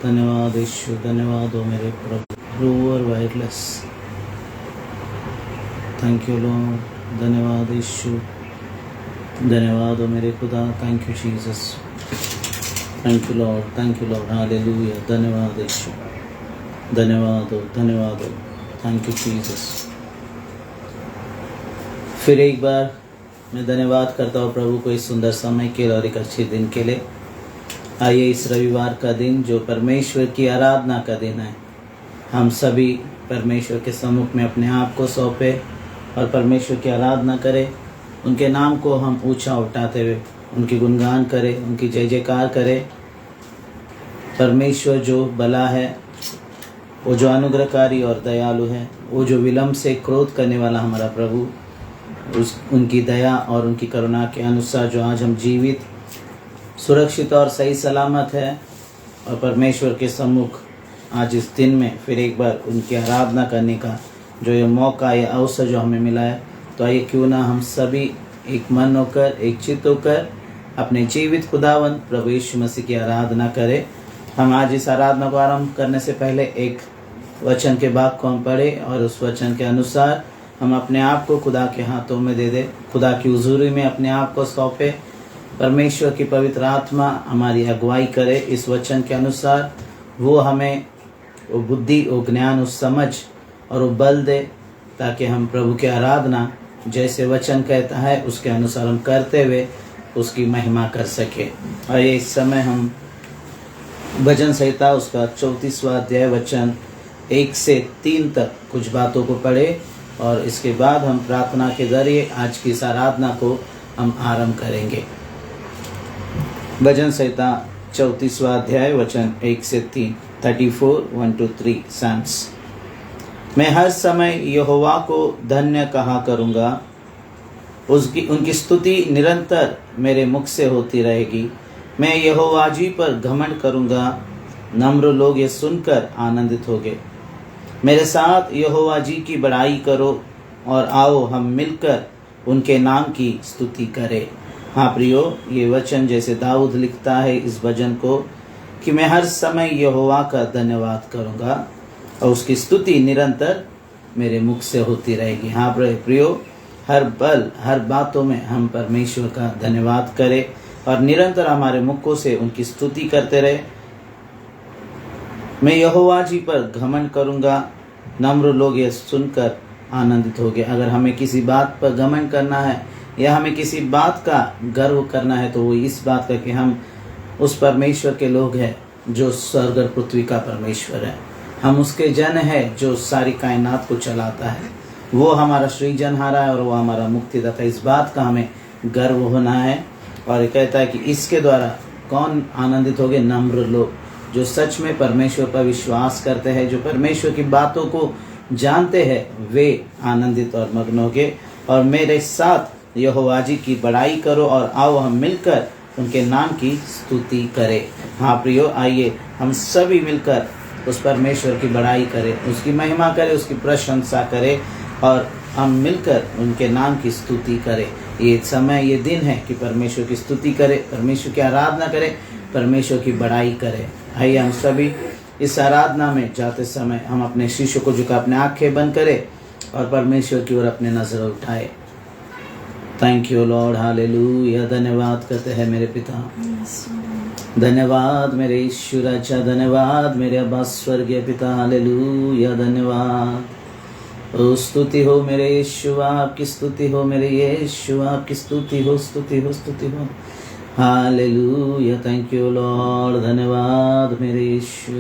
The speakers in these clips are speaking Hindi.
धन्यवाद यीशु, धन्यवाद हो मेरे प्रभु। ब्रूअर वायरलेस, थैंक यू लॉर्ड, धन्यवाद यीशु, धन्यवाद हो मेरे खुदा। Thank you Jesus, thank you Lord, hallelujah. धन्यवाद यीशु, धन्यवाद हो, थैंक यू जीसस। फिर एक बार मैं धन्यवाद करता हूँ प्रभु को इस सुंदर समय के लिए और एक अच्छे दिन के लिए। आइए इस रविवार का दिन जो परमेश्वर की आराधना का दिन है, हम सभी परमेश्वर के सम्मुख में अपने आप को सौंपे और परमेश्वर की आराधना करें। उनके नाम को हम ऊंचा उठाते हुए उनकी गुणगान करें, उनकी जय जयकार करें। परमेश्वर जो भला है, वो जो अनुग्रहकारी और दयालु है, वो जो विलम्ब से क्रोध करने वाला हमारा प्रभु, उनकी दया और उनकी करुणा के अनुसार जो आज हम जीवित, सुरक्षित और सही सलामत है और परमेश्वर के सम्मुख आज इस दिन में फिर एक बार उनकी आराधना करने का जो ये मौका या अवसर जो हमें मिला है, तो आइए क्यों ना हम सभी एक मन होकर, एक चित्त होकर अपने जीवित खुदावंत प्रभु यीशु मसीह की आराधना करें। हम आज इस आराधना को आरंभ करने से पहले एक वचन के भाग को हम पढ़े और उस वचन के अनुसार हम अपने आप को खुदा के हाथों में दे दे, खुदा की हुजूरी में अपने आप को सौंपे। परमेश्वर की पवित्र आत्मा हमारी अगुवाई करे इस वचन के अनुसार। वो हमें वो बुद्धि, वो ज्ञान, वो समझ और वो बल दे, ताकि हम प्रभु की आराधना जैसे वचन कहता है उसके अनुसार हम करते हुए उसकी महिमा कर सके। और ये इस समय हम भजन संहिता उसका 34वां अध्याय वचन 1 से 3 तक कुछ बातों को पढ़े और इसके बाद हम प्रार्थना के जरिए आज की इस आराधना को हम आरंभ करेंगे। भजन संहिता 34वां अध्याय वचन 1 से 3, 34, 1 to 3 साम्स। मैं हर समय यहोवा को धन्य कहा करूँगा, उनकी स्तुति निरंतर मेरे मुख से होती रहेगी। मैं यहोवा जी पर घमंड करूँगा, नम्र लोग ये सुनकर आनंदित होंगे। मेरे साथ यहोवा जी की बड़ाई करो और आओ हम मिलकर उनके नाम की स्तुति करें। हाँ प्रियो, ये वचन जैसे दाऊद लिखता है इस भजन को कि मैं हर समय यहोवा का धन्यवाद करूँगा और उसकी स्तुति निरंतर मेरे मुख से होती रहेगी। हाँ प्रियो, हर पल हर बातों में हम परमेश्वर का धन्यवाद करें और निरंतर हमारे मुखों से उनकी स्तुति करते रहे। मैं यहोवा जी पर घमंड करूँगा, नम्र लोग ये सुनकर आनंदित होंगे। अगर हमें किसी बात पर घमंड करना है या हमें किसी बात का गर्व करना है, तो वो इस बात का कि हम उस परमेश्वर के लोग हैं जो स्वर्ग और पृथ्वी का परमेश्वर है। हम उसके जन हैं जो सारी कायनात को चलाता है। वो हमारा सृजनहारा है और वो हमारा मुक्तिदाता। इस बात का हमें गर्व होना है। और ये कहता है कि इसके द्वारा कौन आनंदित होंगे? नम्र लोग जो सच में परमेश्वर पर विश्वास करते हैं, जो परमेश्वर की बातों को जानते हैं, वे आनंदित और मग्न होंगे। और मेरे साथ यहोवा जी की बड़ाई करो और आओ हम मिलकर उनके नाम की स्तुति करें। हाँ प्रियो, आइए हम सभी मिलकर उस परमेश्वर की बड़ाई करें, उसकी महिमा करें, उसकी प्रशंसा करें और हम मिलकर उनके नाम की स्तुति करें। ये समय, ये दिन है कि परमेश्वर की स्तुति करें, परमेश्वर की आराधना करें, परमेश्वर की बड़ाई करें। आइए हम सभी इस आराधना में जाते समय हम अपने शीशों को झुका, अपने आंखें बंद करें और परमेश्वर की ओर अपने नजर उठाए। Thank you Lord, hallelujah. धन्यवाद करते हैं मेरे पिता, धन्यवाद मेरे ईश्वर, अच्छा धन्यवाद मेरे अब्बा स्वर्गीय पिता, हालेलुया। धन्यवाद, ओ स्तुति हो मेरे यीशु, आपकी स्तुति हो मेरे यीशु, आपकी स्तुति हो, स्तुति हो, स्तुति हो, हालेलुया। थैंक यू लॉर्ड, धन्यवाद मेरे यीशु।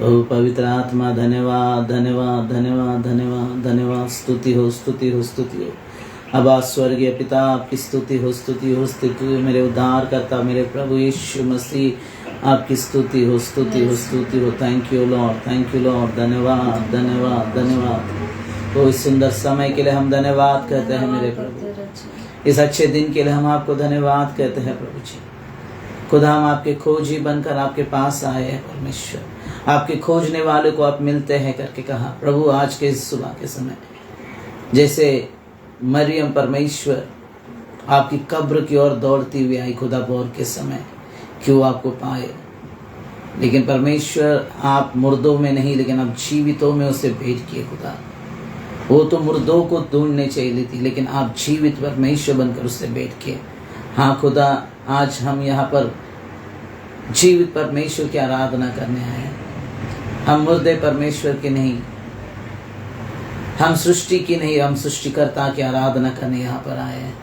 ओ पवित्र आत्मा, धन्यवाद, धन्यवाद, धन्यवाद, धन्यवाद, धन्यवाद। स्तुति हो, स्तुति हो, स्तुति हो, अबा स्वर्गीय पिता, आपकी स्तुति हो, स्तुति हो, स्तुति हो मेरे उद्धार करता मेरे प्रभु यीशु मसीह, आपकी स्तुति हो, स्तुति हो, स्तुति हो। Thank you Lord, thank you Lord. धन्यवाद, धन्यवाद, धन्यवाद। तो इस सुंदर समय के लिए हम धन्यवाद कहते हैं मेरे प्रभु। इस अच्छे दिन के लिए हम आपको धन्यवाद कहते हैं प्रभु जी। खुदा, हम आपके खोजी बनकर आपके पास आए हैं परमेश्वर। आपके खोजने वाले को आप मिलते हैं करके कहा प्रभु। आज के इस सुबह के समय जैसे मरियम परमेश्वर आपकी कब्र की ओर दौड़ती हुई आई खुदा, भोर के समय क्यों आपको पाए। लेकिन परमेश्वर आप मुर्दों में नहीं लेकिन आप जीवितों में उसे भेंट किए खुदा। वो तो मुर्दों को ढूंढने चाहिए थी, लेकिन आप जीवित परमेश्वर बनकर उससे भेंट किए। हाँ खुदा, आज हम यहाँ पर जीवित परमेश्वर की आराधना करने आए हैं। हम मुर्दे परमेश्वर के नहीं, हम सृष्टि की नहीं, हम सृष्टिकर्ता की आराधना करने यहाँ पर आए हैं।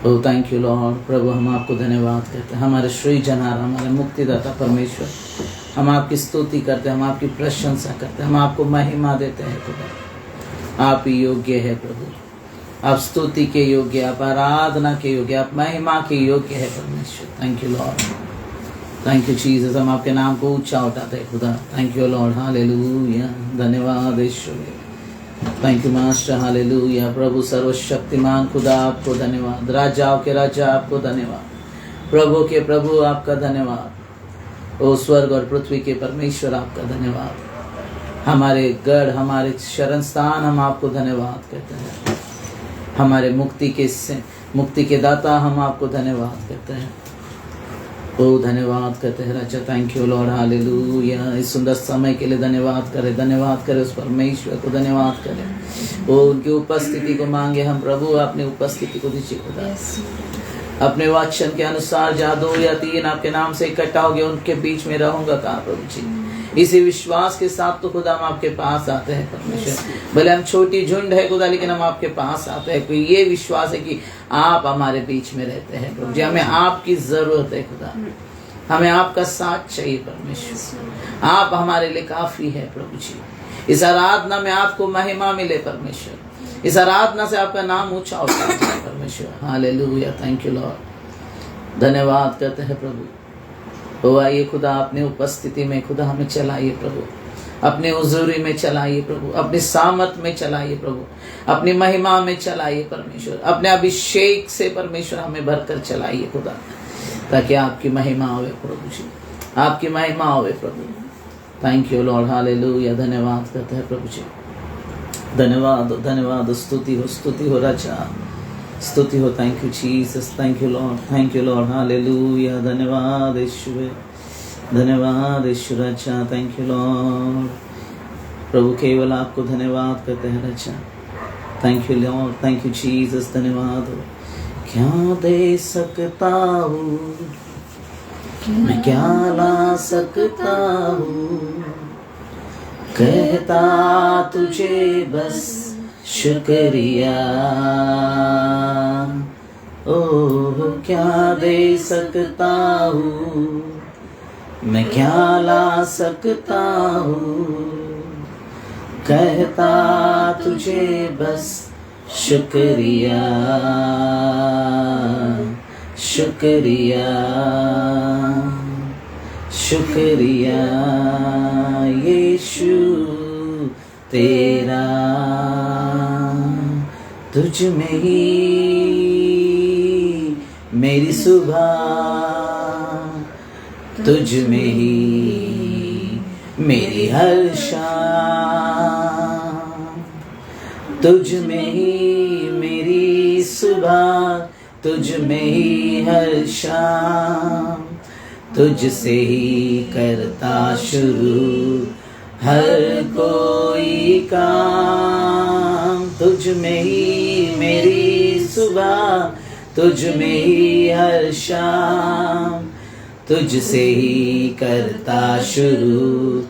Oh thank you Lord. प्रभु हम आपको धन्यवाद करते हैं, हमारे सृजनहार, हमारे मुक्तिदाता परमेश्वर, हम आपकी स्तुति करते हैं, हम आपकी प्रशंसा करते हैं, हम आपको महिमा देते हैं खुदा। आप ही योग्य है प्रभु, आप स्तुति के योग्य, आप आराधना के योग्य, आप महिमा के योग्य है परमेश्वर। Thank you Lord, thank you Jesus. हम आपके नाम को ऊंचा उठाते हैं खुदा। Thank you Lord, hallelujah. धन्यवाद ईश्वर, थैंक यू मास्टर, हालेलुया। प्रभु सर्वशक्तिमान खुदा आपको धन्यवाद, राजाओं के राजा आपको धन्यवाद, प्रभु के प्रभु आपका धन्यवाद। ओ स्वर्ग और पृथ्वी के परमेश्वर आपका धन्यवाद। हमारे गढ़, हमारे शरण स्थान, हम आपको धन्यवाद कहते हैं। हमारे मुक्ति के दाता, हम आपको धन्यवाद कहते हैं। ओ धन्यवाद करते हैं राजा। Thank you Lord, hallelujah. इस सुंदर समय के लिए धन्यवाद करें, धन्यवाद करें उस परमेश्वर को, धन्यवाद करें। ओ उनकी उपस्थिति को मांगे हम प्रभु, अपनी उपस्थिति को दीजिए खुदा। अपने वचन के अनुसार जहाँ 2 या 3 आपके नाम से इकट्ठा होंगे, उनके बीच में रहूंगा कहाँ प्रभु जी। इसी विश्वास के साथ तो खुदा हम आपके पास आते हैं परमेश्वर। भले हम छोटी झुंड है खुदा, लेकिन हम आपके पास आते हैं। कोई ये विश्वास है कि आप हमारे बीच में रहते हैं प्रभु जी। हमें आपकी जरूरत है खुदा, हमें आपका साथ चाहिए परमेश्वर। आप हमारे लिए काफी है प्रभु जी। इस आराधना में आपको महिमा मिले परमेश्वर, इस आराधना से आपका नाम ऊंचा उठा जाए परमेश्वर। Hallelujah, thank you Lord. धन्यवाद करते हैं प्रभु। ओ आइए खुदा, अपनी उपस्थिति में खुदा हमें चलाइए प्रभु, अपने हुजूरी में चलाइए प्रभु, अपनी सामत में चलाइए प्रभु, अपनी महिमा में चलाइए परमेश्वर, अपने अभिषेक से परमेश्वर हमें भरकर चलाइए खुदा, ताकि आपकी महिमा होवे प्रभु जी, आपकी महिमा होवे प्रभु। Thank you Lord, hallelujah. धन्यवाद करते हैं प्रभु जी, धन्यवाद धन्यवाद। स्तुति हो राजा, स्तुति हो। Thank you Jesus, thank you Lord, hallelujah. धन्यवाद ईश्वर, धन्यवाद ईश्वर अच्छा। Thank you Lord. प्रभु केवल आपको धन्यवाद करते हैं राजा। Thank you Lord, thank you Jesus. धन्यवाद हो। क्या दे सकता हूँ मैं, क्या ला सकता हूँ, कहता तुझे बस शुक्रिया। ओह क्या दे सकता हूँ मैं, क्या ला सकता हूँ, कहता तुझे बस शुक्रिया शुक्रिया शुक्रिया यीशु तेरा। तुझ में ही मेरी सुबह, तुझ में ही मेरी हर शाम, तुझ में ही मेरी सुबह, तुझ में ही हर शाम, तुझसे ही करता शुरू हर कोई काम। तुझ में ही मेरी सुबह, तुझ में ही हर शाम, तुझसे ही करता शुरू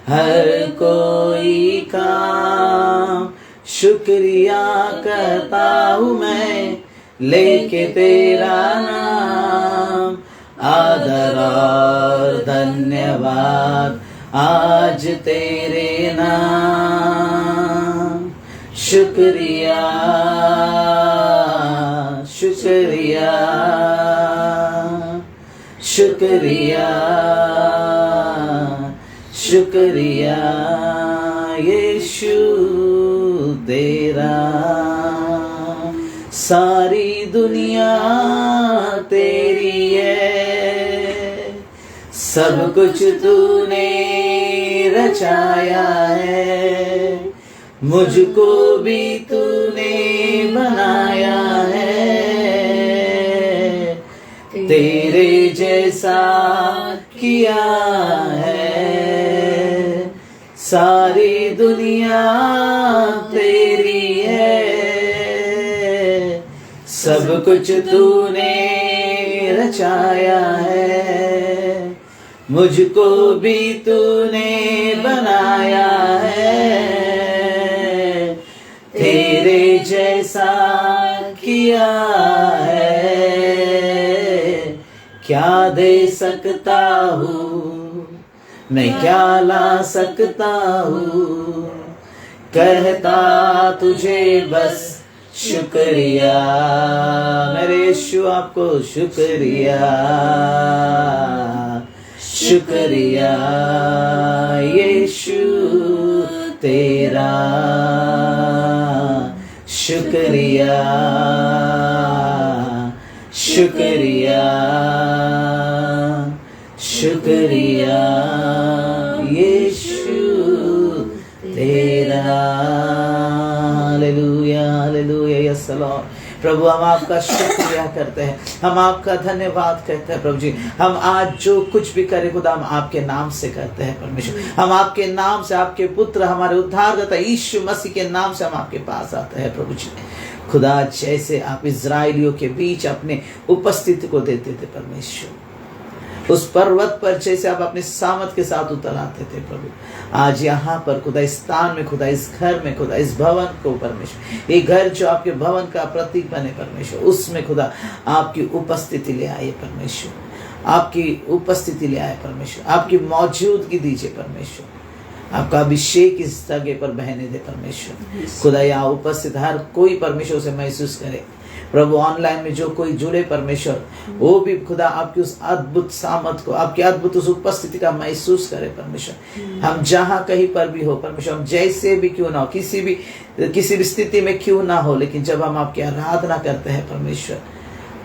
हर कोई काम। शुक्रिया करता हूँ मैं लेके तेरा नाम, आदर और धन्यवाद आज तेरे नाम। शुक्रिया शुक्रिया शुक्रिया शुक्रिया यीशु तेरा। सारी दुनिया तेरी है, सब कुछ तूने रचाया है, मुझको भी तूने बनाया है। तेरे जैसा किया सारी दुनिया तेरी है, सब कुछ तूने रचाया है, मुझको भी तूने बनाया है, तेरे जैसा किया है, क्या दे सकता हूँ मैं, क्या ला सकता हूँ, कहता तुझे बस शुक्रिया, मेरे यीशु आपको शुक्रिया, शुक्रिया यीशु तेरा, शुक्रिया, शुक्रिया, शुक्रिया यीशु तेरा। Hallelujah, hallelujah, yes Lord. प्रभु हम आपका शुक्रिया करते हैं, हम आपका धन्यवाद करते हैं प्रभु जी। हम आज जो कुछ भी करें खुदा हम आपके नाम से करते हैं परमेश्वर, हम आपके नाम से, आपके पुत्र हमारे उद्धारकर्ता यीशु मसीह के नाम से हम आपके पास आते हैं प्रभु जी। खुदा जैसे आप इजराइलियों के बीच अपने उपस्थिति को देते थे परमेश्वर, उस पर्वत पर जैसे आप अपने सामर्थ के साथ उतर आते थे प्रभु, आज यहाँ पर खुदा इस स्थान में, खुदा इस घर में, खुदा इस भवन को परमेश्वर, ये घर जो आपके भवन का प्रतीक बने परमेश्वर, उसमें खुदा आपकी उपस्थिति ले आए परमेश्वर, आपकी उपस्थिति ले आए परमेश्वर, आपकी मौजूदगी दीजिए परमेश्वर, आपका अभिषेक इस जगह पर बहने दे परमेश्वर। खुदा यहाँ उपस्थित हर कोई परमेश्वर से महसूस करे प्रभु, ऑनलाइन में जो कोई जुड़े परमेश्वर, वो भी खुदा आपकी उस अद्भुत सामर्थ को, आपकी अद्भुत उस उपस्थिति का महसूस करे परमेश्वर। हम जहाँ कहीं पर भी हो परमेश्वर, हम जैसे भी क्यों ना हो, किसी भी स्थिति में क्यों ना हो, लेकिन जब हम आपकी आराधना करते हैं परमेश्वर,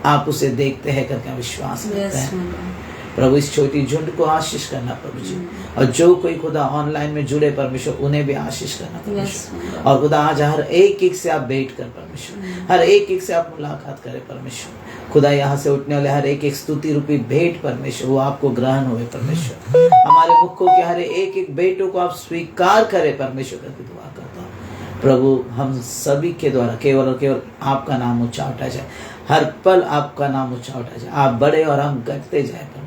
आप उसे देखते हैं करके विश्वास करते हैं प्रभु। इस छोटी झुंड को आशीष करना प्रभु जी, और जो कोई खुदा ऑनलाइन में जुड़े परमेश्वर, उन्हें भी आशीष करना परमेश्वर। और खुदा आज हर एक से आप भेंट कर परमेश्वर, हर एक से आप मुलाकात करें परमेश्वर। खुदा यहाँ से उठने वाले हर एक स्तुति रूपी भेंट परमेश्वर, वो आपको ग्रहण हुए परमेश्वर। हमारे मुखों के हर एक बेटों को आप स्वीकार करें परमेश्वर करके दुआ करता हूँ प्रभु। हम सभी के द्वारा केवल और केवल आपका नाम ऊंचा उठा जाए, हर पल आपका नाम ऊंचा उठा जाए, आप बड़े और हम घटते जाए परमेश्वर।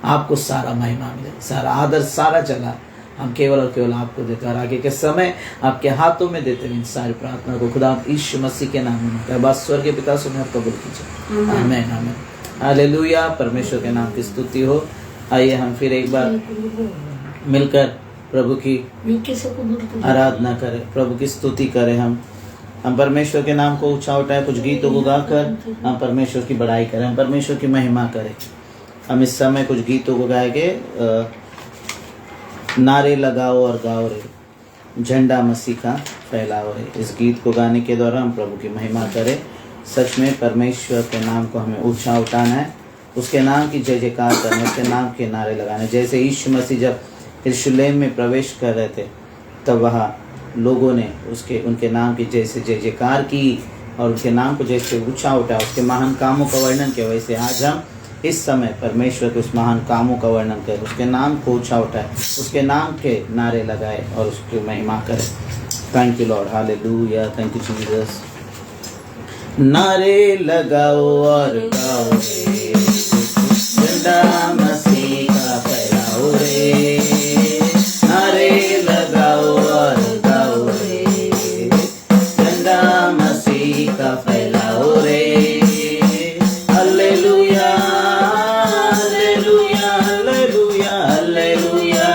आपको सारा महिमा मिले, सारा आदर, सारा जला हम केवल और केवल आपको देते, और आगे के समय आपके हाथों में देते हुए सारी प्रार्थना को खुदा यीशु मसीह के नाम में बस स्वर्ग के पिता सुने और कबूल कीजिए, आमीन, आमीन, हालेलुया। परमेश्वर के नाम की स्तुति हो। आइए हम फिर एक बार मिलकर प्रभु की आराधना करें, प्रभु की स्तुति करें। हम परमेश्वर के नाम को ऊंचा उठाएं, कुछ गीतों को गाकर हम परमेश्वर की बड़ाई करें, हम परमेश्वर की महिमा करें। हम इस समय कुछ गीतों को गाएंगे, नारे लगाओ और गाओ रे, झंडा मसीह का फैलाओ रे। इस गीत को गाने के द्वारा हम प्रभु की महिमा करें। सच में परमेश्वर के नाम को हमें ऊंचा उठाना है, उसके नाम की जय जयकार करना, उसके नाम के नारे लगाने। जैसे यीशु मसीह जब यरूशलेम में प्रवेश कर रहे थे, तब वहाँ लोगों ने उनके नाम की जैसे जय जयकार की और उनके नाम को जैसे ऊंचा उठाया, उसके महान कामों का वर्णन किया, वैसे आज हम इस समय परमेश्वर के उस महान कामों का वर्णन करें, उसके नाम को ऊंचा उठाए, उसके नाम के नारे लगाए और उसकी महिमा करें। Thank you Lord, hallelujah, thank you Jesus. नारे लगाओ और गाओ रे, झंडा मसीह का फैलाओ रे, नारे लगाओ और गाओ रे, झंडा मसीह का फैलाओ रे। Hallelujah, hallelujah, hallelujah, hallelujah,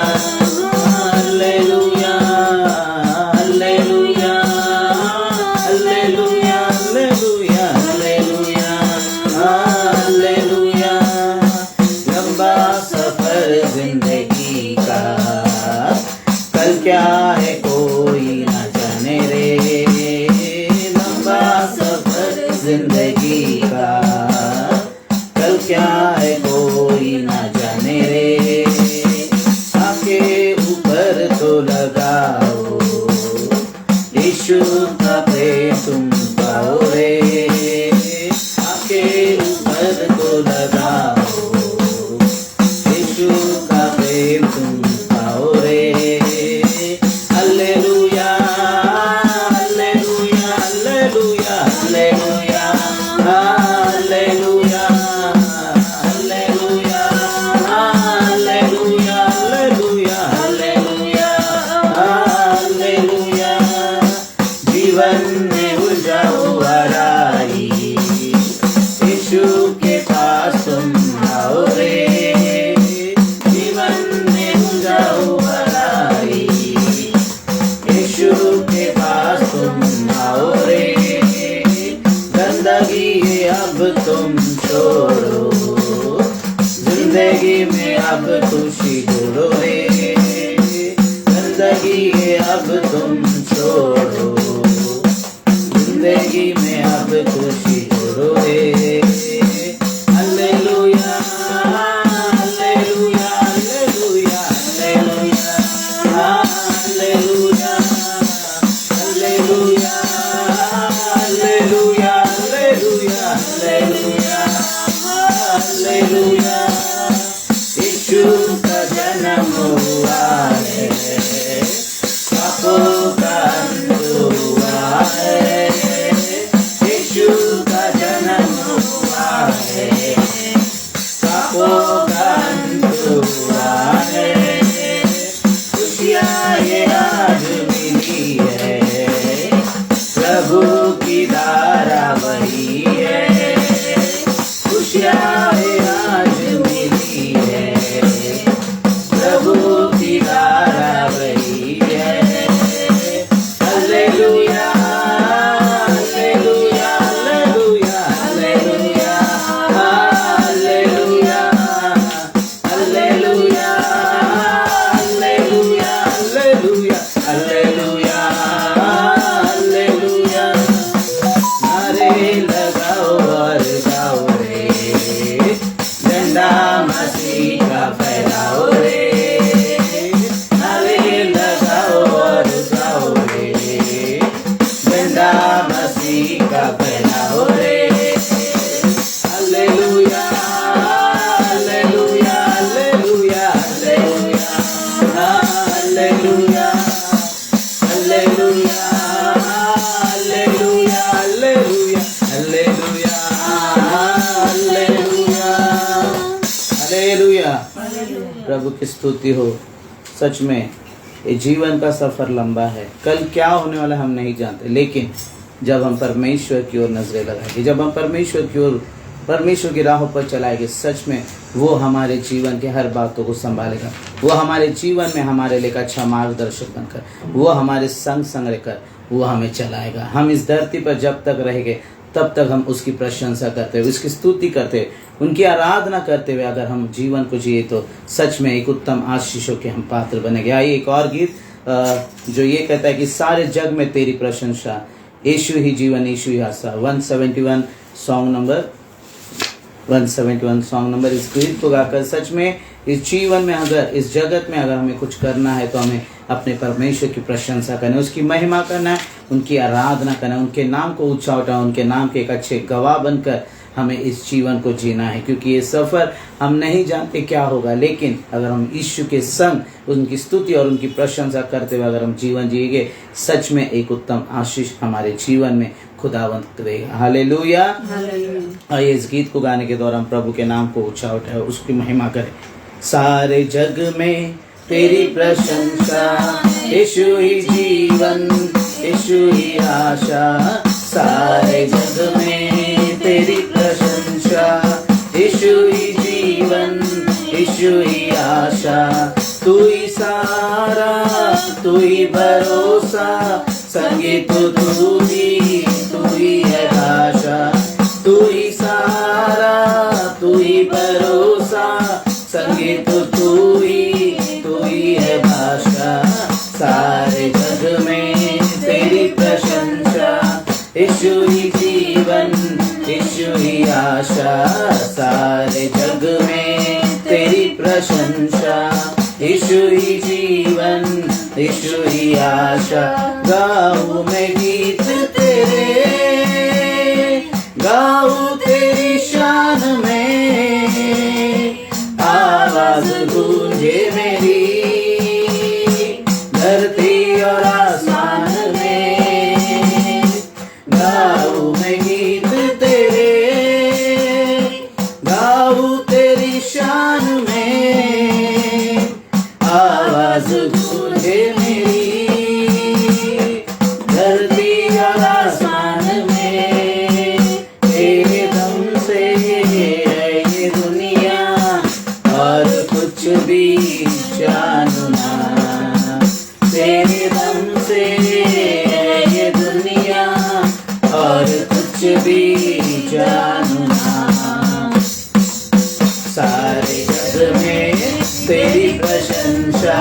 hallelujah, hallelujah, hallelujah, hallelujah, hallelujah, hallelujah. प्रभु की स्तुति हो। सच में ये जीवन का सफ़र लंबा है, कल क्या होने वाला हम नहीं जानते, लेकिन जब हम परमेश्वर की ओर नजरें लगाएंगे, जब हम परमेश्वर की राहों पर चलाएंगे, सच में वो हमारे जीवन के हर बातों को संभालेगा। वो हमारे जीवन में हमारे लिए अच्छा मार्गदर्शक बनकर, वो हमारे संग रहकर वो हमें चलाएगा। हम इस धरती पर जब तक रहेंगे तब तक हम उसकी प्रशंसा करते हुए, उसकी स्तुति करते हुए, उनकी आराधना करते हुए अगर हम जीवन को जिए तो सच में एक उत्तम आशीषों के हम पात्र बनेंगे। आइए एक और गीत जो ये कहता है कि सारे जग में तेरी प्रशंसा, यीशु ही जीवन यीशु ही आशा। 171 सॉन्ग नंबर इस गीत को गाकर सच में इस जीवन में, अगर इस जगत में अगर हमें कुछ करना है तो हमें अपने परमेश्वर की प्रशंसा करना है, उसकी महिमा करना है, उनकी आराधना करना है, उनके नाम को ऊंचा उठाना, उनके नाम के एक अच्छे गवाह बनकर हमें इस जीवन को जीना है। क्योंकि ये सफ़र हम नहीं जानते क्या होगा, लेकिन अगर हम यीशु के संग उनकी स्तुति और उनकी प्रशंसा करते हुए अगर हम जीवन जिएंगे, सच में एक उत्तम आशीष हमारे जीवन में खुदावंत करेगा। हालेलुया। आइए इस गीत को गाने के दौरान प्रभु के नाम को ऊंचा उठाए, उसकी महिमा करें। सारे जग में तेरी प्रशंसा, यीशु ही जीवन यीशु ही आशा। सारे जग में तेरी प्रशंसा, यीशु ही जीवन यीशु ही आशा। तू ही सारा तू ही भरोसा, संगीत तू ही है भाषा। तू ही सारा तू ही भरोसा, संगीत तू ही है भाषा। सारे जग में तेरी प्रशंसा, यीशु ही जीवन यीशु ही आशा। सारे जग में तेरी प्रशंसा, यीशु ही जीवन यीशु ही आशा। गाऊं मैं गीत तेरे, गाऊं तेरी शान में, आवाज गूंजे मेरी धरती और आसमान में। गाऊं मैं गीत तेरे, गाऊं तेरी शान में, आवाज गूंजे मेरी धरती और आसमान में। तेरे दम से है ये दुनिया और कुछ भी जानू ना। तेरे दम से है ये दुनिया और कुछ भी जानू ना। सारे जग में तेरी प्रशंसा,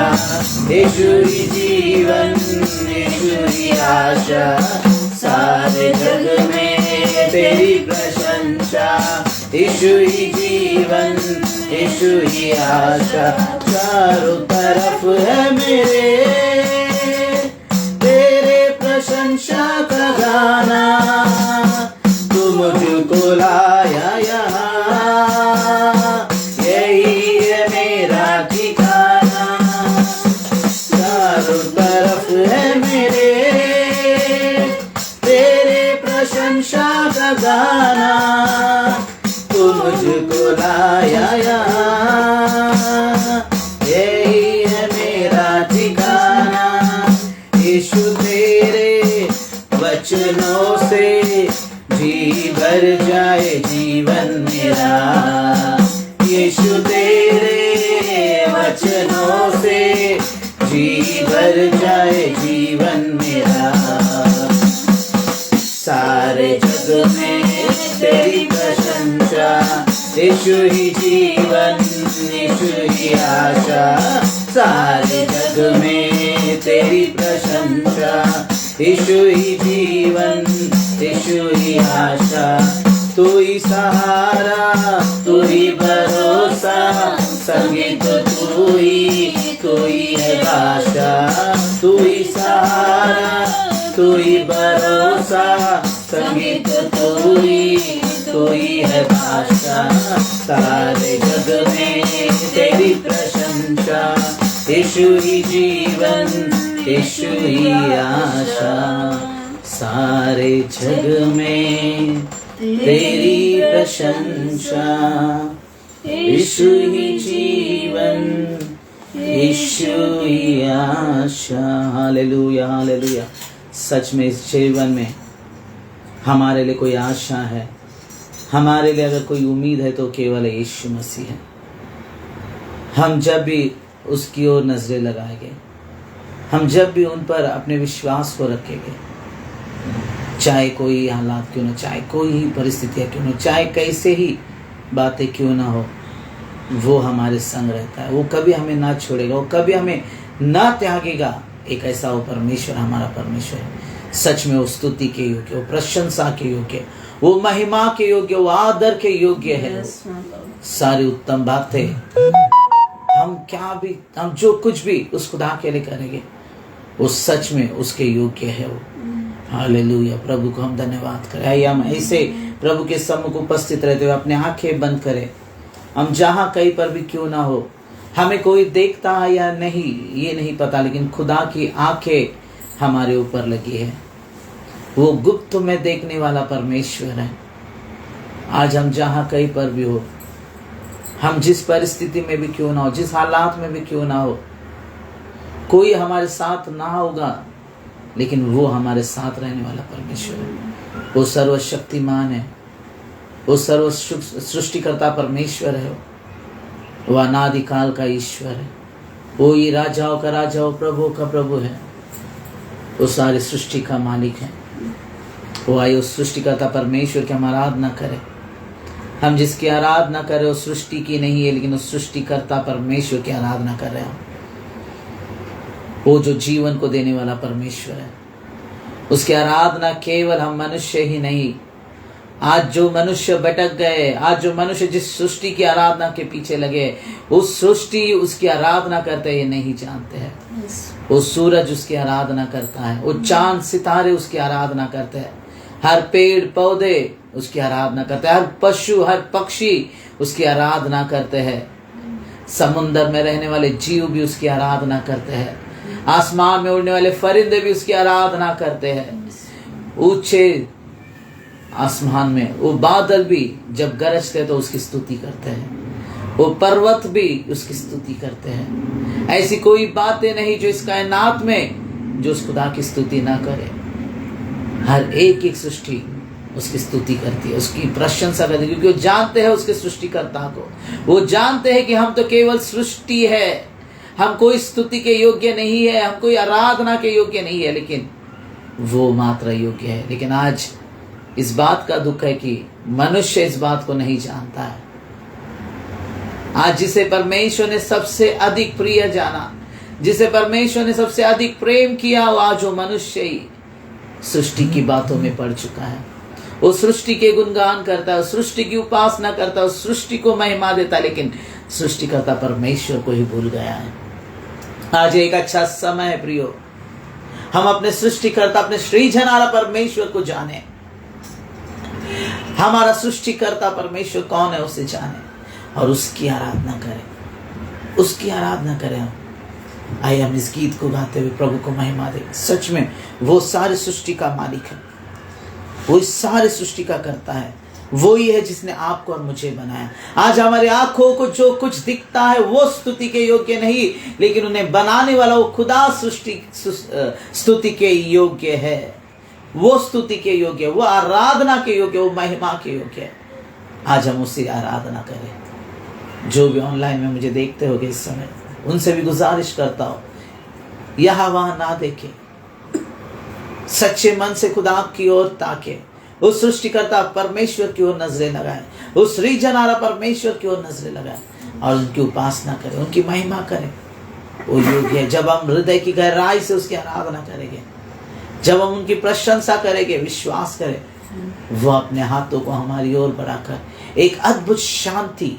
यीशु ही जीवन यीशु ही आशा। सारे जग में तेरी प्रशंसा, यीशु ही जीवन यीशु ही आशा। चारों तरफ है मेरे तेरे प्रशंसा का गाना, तू मुझको लाया यहाँ, यही है मेरा ठिकाना। चारों तरफ है मेरे तेरे प्रशंसा का गाना, तू मुझको लाया यहाँ, यही है मेरा ठिकाना। यीशु तेरे वचनों से जी भर जाए जीवन मेरा। यीशु तेरे वचनों से जी भर जाए जीवन मेरा। सारे जग में तेरी प्रशंसा, यीशु ही जीवन यीशु ही आशा। सारे जग में तेरी प्रशंसा, यीशु ही जीवन यीशु ही आशा। तू ही सहारा तू ही भरोसा, संगीत तू ही है भाषा। तू ही सहारा तू ही भरोसा, संगीत तू ही है भाषा। सारे जग में तेरी प्रशंसा, यीशु ही जीवन यीशु ही आशा। सारे जग में तेरी प्रशंसा, यीशु ही जीवन यीशु की आशा। Hallelujah hallelujah. सच में इस जीवन में हमारे लिए कोई आशा है, हमारे लिए अगर कोई उम्मीद है तो केवल यीशु मसीह है। हम जब भी उसकी ओर नजरें लगाएंगे, हम जब भी उन पर अपने विश्वास को रखेंगे, चाहे कोई हालात क्यों ना, चाहे कोई ही परिस्थितियाँ क्यों ना, चाहे कैसे ही बातें क्यों ना हो, वो हमारे संग रहता है। वो कभी हमें ना छोड़ेगा, वो कभी हमें ना त्यागेगा। एक ऐसा वो परमेश्वर हमारा परमेश्वर है। सच में वो स्तुति के योग्य, वो प्रशंसा के योग्य, वो महिमा के योग्य, वो आदर के योग्य है। सारी उत्तम बातें हम जो कुछ भी उस खुदा के लिए करेंगे, वो सच में उसके योग्य है वो। हालेलुया। प्रभु को हम धन्यवाद करें। आइए हम ऐसे प्रभु के सम्मुख उपस्थित रहते हुए अपने आंखें बंद करें। हम जहाँ कहीं पर भी क्यों ना हो, हमें कोई देखता है या नहीं ये नहीं पता, लेकिन खुदा की आंखें हमारे ऊपर लगी है। वो गुप्त में देखने वाला परमेश्वर है। आज हम जहाँ कहीं पर भी हो, हम जिस परिस्थिति में भी क्यों ना हो, जिस हालात में भी क्यों ना हो, कोई हमारे साथ ना होगा, लेकिन वो हमारे साथ रहने वाला परमेश्वर है। वो सर्वशक्तिमान है, वो सर्व सृष्टिकर्ता परमेश्वर है, वो अनादिकाल का ईश्वर है, वो ये राजाओं का राजा, वो प्रभु का प्रभु है, वो सारी सृष्टि का मालिक है। वो आए उस सृष्टिकर्ता परमेश्वर की हम आराधना करें। हम जिसकी आराधना करें वो सृष्टि की नहीं है, लेकिन उस सृष्टिकर्ता परमेश्वर की आराधना कर रहे हैं। वो जो जीवन को देने वाला परमेश्वर है, उसकी आराधना केवल हम मनुष्य ही नहीं, आज जो मनुष्य भटक गए, आज जो मनुष्य जिस सृष्टि की आराधना के पीछे लगे, उस सृष्टि उसकी आराधना करते ये नहीं जानते हैं। वो सूरज उसकी आराधना करता है, वो चांद सितारे उसकी आराधना करते हैं, हर पेड़ पौधे उसकी आराधना करते हैं, हर पशु हर पक्षी उसकी आराधना करते हैं, समुद्र में रहने वाले जीव भी उसकी आराधना करते हैं, आसमान में उड़ने वाले परिंदे भी उसकी आराधना करते हैं। ऊंचे आसमान में वो बादल भी जब गरजते तो उसकी स्तुति करते हैं, वो पर्वत भी उसकी स्तुति करते हैं। ऐसी कोई बातें नहीं जो इस कायनात में जो उस खुदा की स्तुति ना करे। हर एक एक सृष्टि उसकी स्तुति करती है, उसकी प्रशंसा करती है, क्योंकि वो जानते हैं उसके सृष्टिकर्ता को। वो जानते हैं कि हम तो केवल सृष्टि है, हम कोई स्तुति के योग्य नहीं है, हम कोई आराधना के योग्य नहीं है, लेकिन वो मात्र योग्य है। लेकिन आज इस बात का दुख है कि मनुष्य इस बात को नहीं जानता है। आज जिसे परमेश्वर ने सबसे अधिक प्रिय जाना, जिसे परमेश्वर ने सबसे अधिक प्रेम किया, वो आज वो मनुष्य ही सृष्टि की बातों में पड़ चुका है। वो सृष्टि के गुणगान करता है, सृष्टि की उपासना करता है, सृष्टि को महिमा देता है, लेकिन सृष्टिकर्ता परमेश्वर को ही भूल गया है। आज एक अच्छा समय है प्रियो, हम अपने सृष्टिकर्ता अपने सृजनहारा परमेश्वर को जाने। हमारा सृष्टिकर्ता परमेश्वर कौन है उसे जाने और उसकी आराधना करें, उसकी आराधना करें। आइए हम इस गीत को गाते हुए प्रभु को महिमा दें। सच में वो सारी सृष्टि का मालिक है, वो इस सारी सृष्टि का करता है, वो ही है जिसने आपको और मुझे बनाया। आज हमारी आंखों को जो कुछ दिखता है वो स्तुति के योग्य नहीं, लेकिन उन्हें बनाने वाला वो खुदा स्तुति के योग्य है, वो स्तुति के योग्य, वो आराधना के योग्य, वो महिमा के योग्य है। आज हम उसकी आराधना करें। जो भी ऑनलाइन में मुझे देखते होगे इस समय, उनसे भी गुजारिश करता हूं, यहाँ वहां ना देखे, सच्चे मन से खुदा की ओर ताके, उस सृष्टिकर्ता परमेश्वर की ओर नजरें लगाए, उस सृजनहारा परमेश्वर की ओर नजरें लगाए और उनकी उपासना करें, उनकी महिमा करें। वो योग्य है। जब हम हृदय की गहराई से उसकी आराधना करेंगे, जब हम उनकी प्रशंसा करेंगे, विश्वास करें, वो अपने हाथों को हमारी ओर बढ़ाकर एक अद्भुत शांति,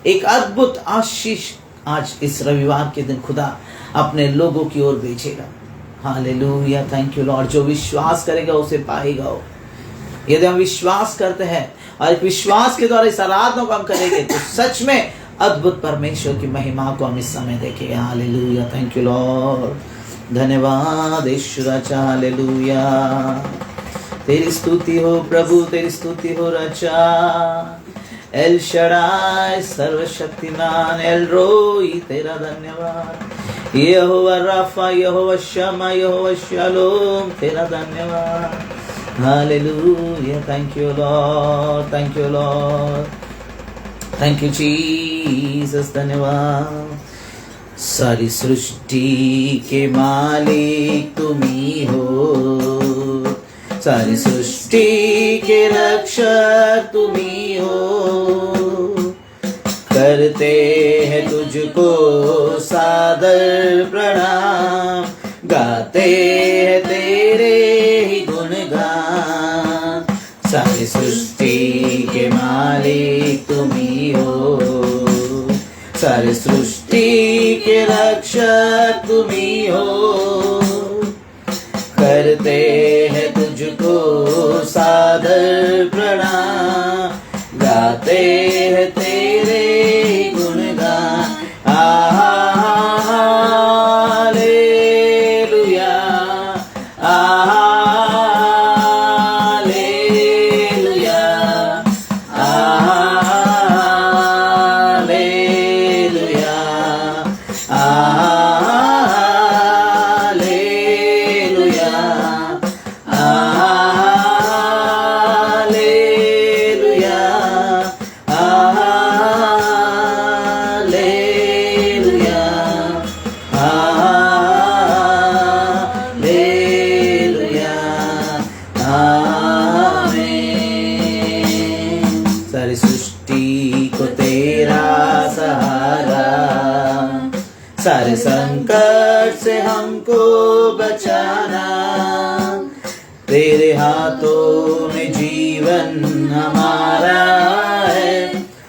एक अद्भुत आशीष आज इस रविवार के दिन खुदा अपने लोगों की ओर भेजेगा। Hallelujah, thank you Lord. जो विश्वास करेगा उसे पाएगा। हो यदि हम विश्वास करते हैं और एक विश्वास के द्वारा इस आराधना को हम करेंगे तो सच में अद्भुत परमेश्वर की महिमा को हम इस समय देखेंगे। Hallelujah, thank you Lord. धन्यवाद ईश्वर राजा। हालेलुया, तेरी स्तुति हो प्रभु, तेरी स्तुति हो राजा। एल शडाय सर्वशक्तिमान, एल रोई तेरा धन्यवाद, यहोवा राफा, यहोवा शमा, यहोवा शालोम तेरा धन्यवाद। Hallelujah, thank you Lord, thank you Lord, thank you Jesus, धन्यवाद। सारी सृष्टि के मालिक तुम ही हो, सारी सृष्टि के रक्षक तुम ही हो, करते हैं तुझको सादर प्रणाम, गाते हैं तेरे ही गुणगान। सारी सृष्टि के मालिक तुम ही हो, सारी सृष्टि के रक्षक तुम ही हो, करते हैं तुझको सादर प्रणाम, गाते हैं तेरे गुणगान। Hallelujah, hallelujah, hallelujah, hallelujah, hallelujah, hallelujah, hallelujah, आमीन। सारी सृष्टि को तेरा सहारा, सारे संकट से हमको बचाना, तेरे हाथों में जीवन हमारा है,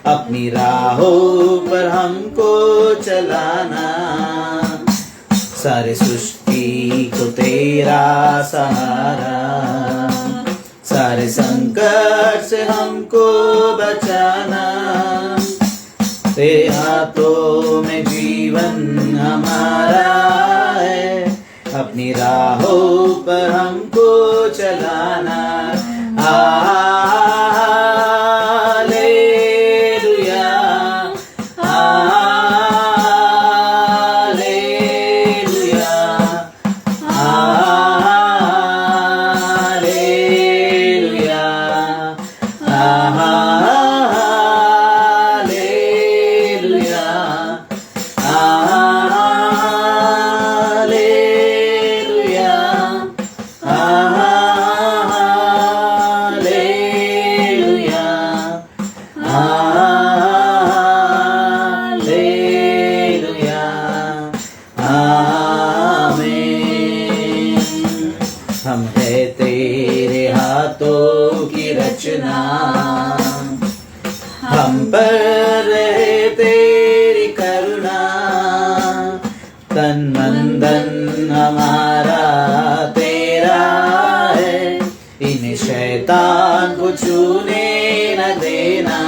अपनी राहों पर हमको चलाना। सारे सृष्टि को तेरा सहारा, सारे संकट से हमको बचाना, तेरे हाथों में जीवन हमारा है, अपनी राहों पर हमको चलाना। Hallelujah, hallelujah, hallelujah, hallelujah, hallelujah, hallelujah, hallelujah, आमीन। हम है तेरे हाथों की रचना, हम पर रहे तेरी करुणा, तन मन धन हमारा तेरा है, इन्हें शैतान को छूने न देना।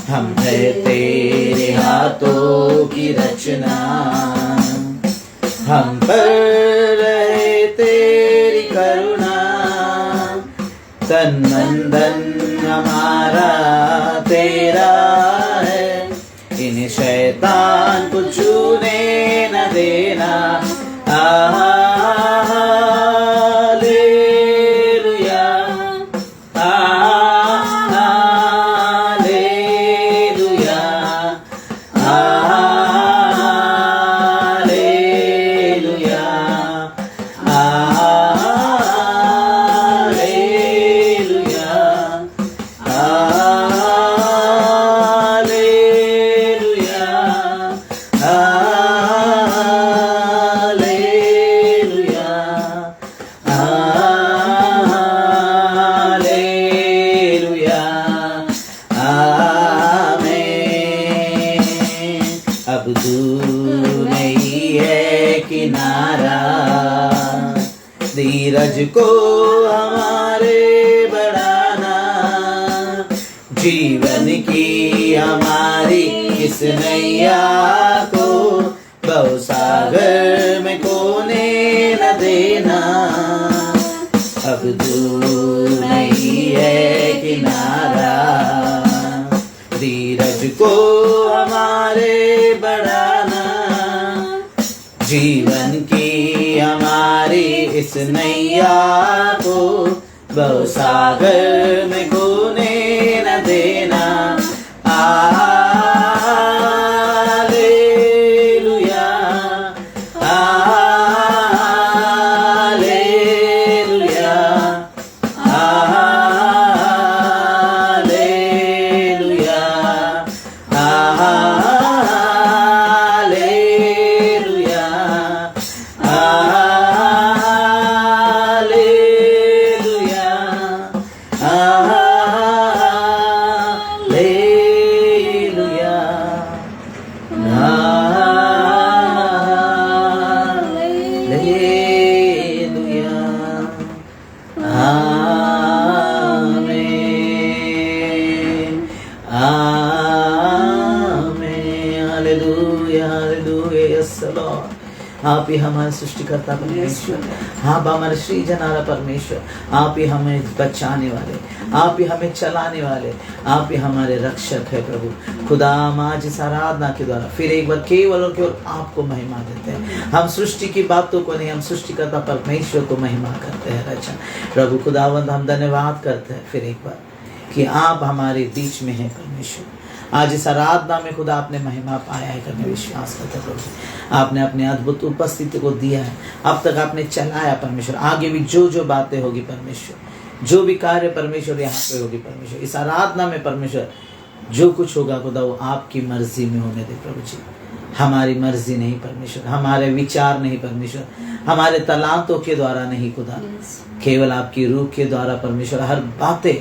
हम है तेरे हाथों की रचना, हम पर रहे तेरी करुणा, तन मन धन हमारा तेरा है, इन्हें शैतान को छूने न देना। Hallelujah, hallelujah, hallelujah, hallelujah, hallelujah, hallelujah, hallelujah, आमीन। अब दूर नहीं है किनारा, धीरज को हमारे बढ़ाना, जीवन की हमारी इस नैया को भवसागर में खोने न देना। अब दूर नहीं है किनारा, जीवन की हमारी इस नैया को भवसागर में खोने न देना। Hallelujah, hallelujah, hallelujah, hallelujah, hallelujah, hallelujah, hallelujah, आमीन, आमीन, हालेलुया, हालेलुया, यस लॉर्ड। आप ही हमारे सृष्टिकर्ता परमेश्वर, आप हमारे सृजनहारा परमेश्वर, आप ही हमें बचाने वाले, आप ही हमें चलाने वाले, आप ही हमारे रक्षक है प्रभु खुदा। हम आज इस आराधना के द्वारा फिर एक बार केवल और केवल आपको महिमा देते हैं। हम सृष्टि की बातों को नहीं, हम सृष्टिकर्ता परमेश्वर को महिमा करते हैं। रचा प्रभु खुदावंद, हम धन्यवाद करते हैं फिर एक बार कि आप हमारे बीच में हैं परमेश्वर। आज इस आराधना में खुदा आपने महिमा पाया है करने विश्वास करते प्रभु। आपने अपने अद्भुत उपस्थिति को दिया है, अब तक आपने चलाया परमेश्वर। आगे भी जो जो बातें होगी परमेश्वर, जो भी कार्य परमेश्वर यहाँ पे होगी परमेश्वर, इस आराधना में परमेश्वर जो कुछ होगा खुदा वो आपकी मर्जी में होने दे प्रभु जी। हमारी मर्जी नहीं परमेश्वर, हमारे विचार नहीं परमेश्वर, हमारे तलांतों के द्वारा नहीं खुदा, केवल आपकी रूह के द्वारा परमेश्वर हर बातें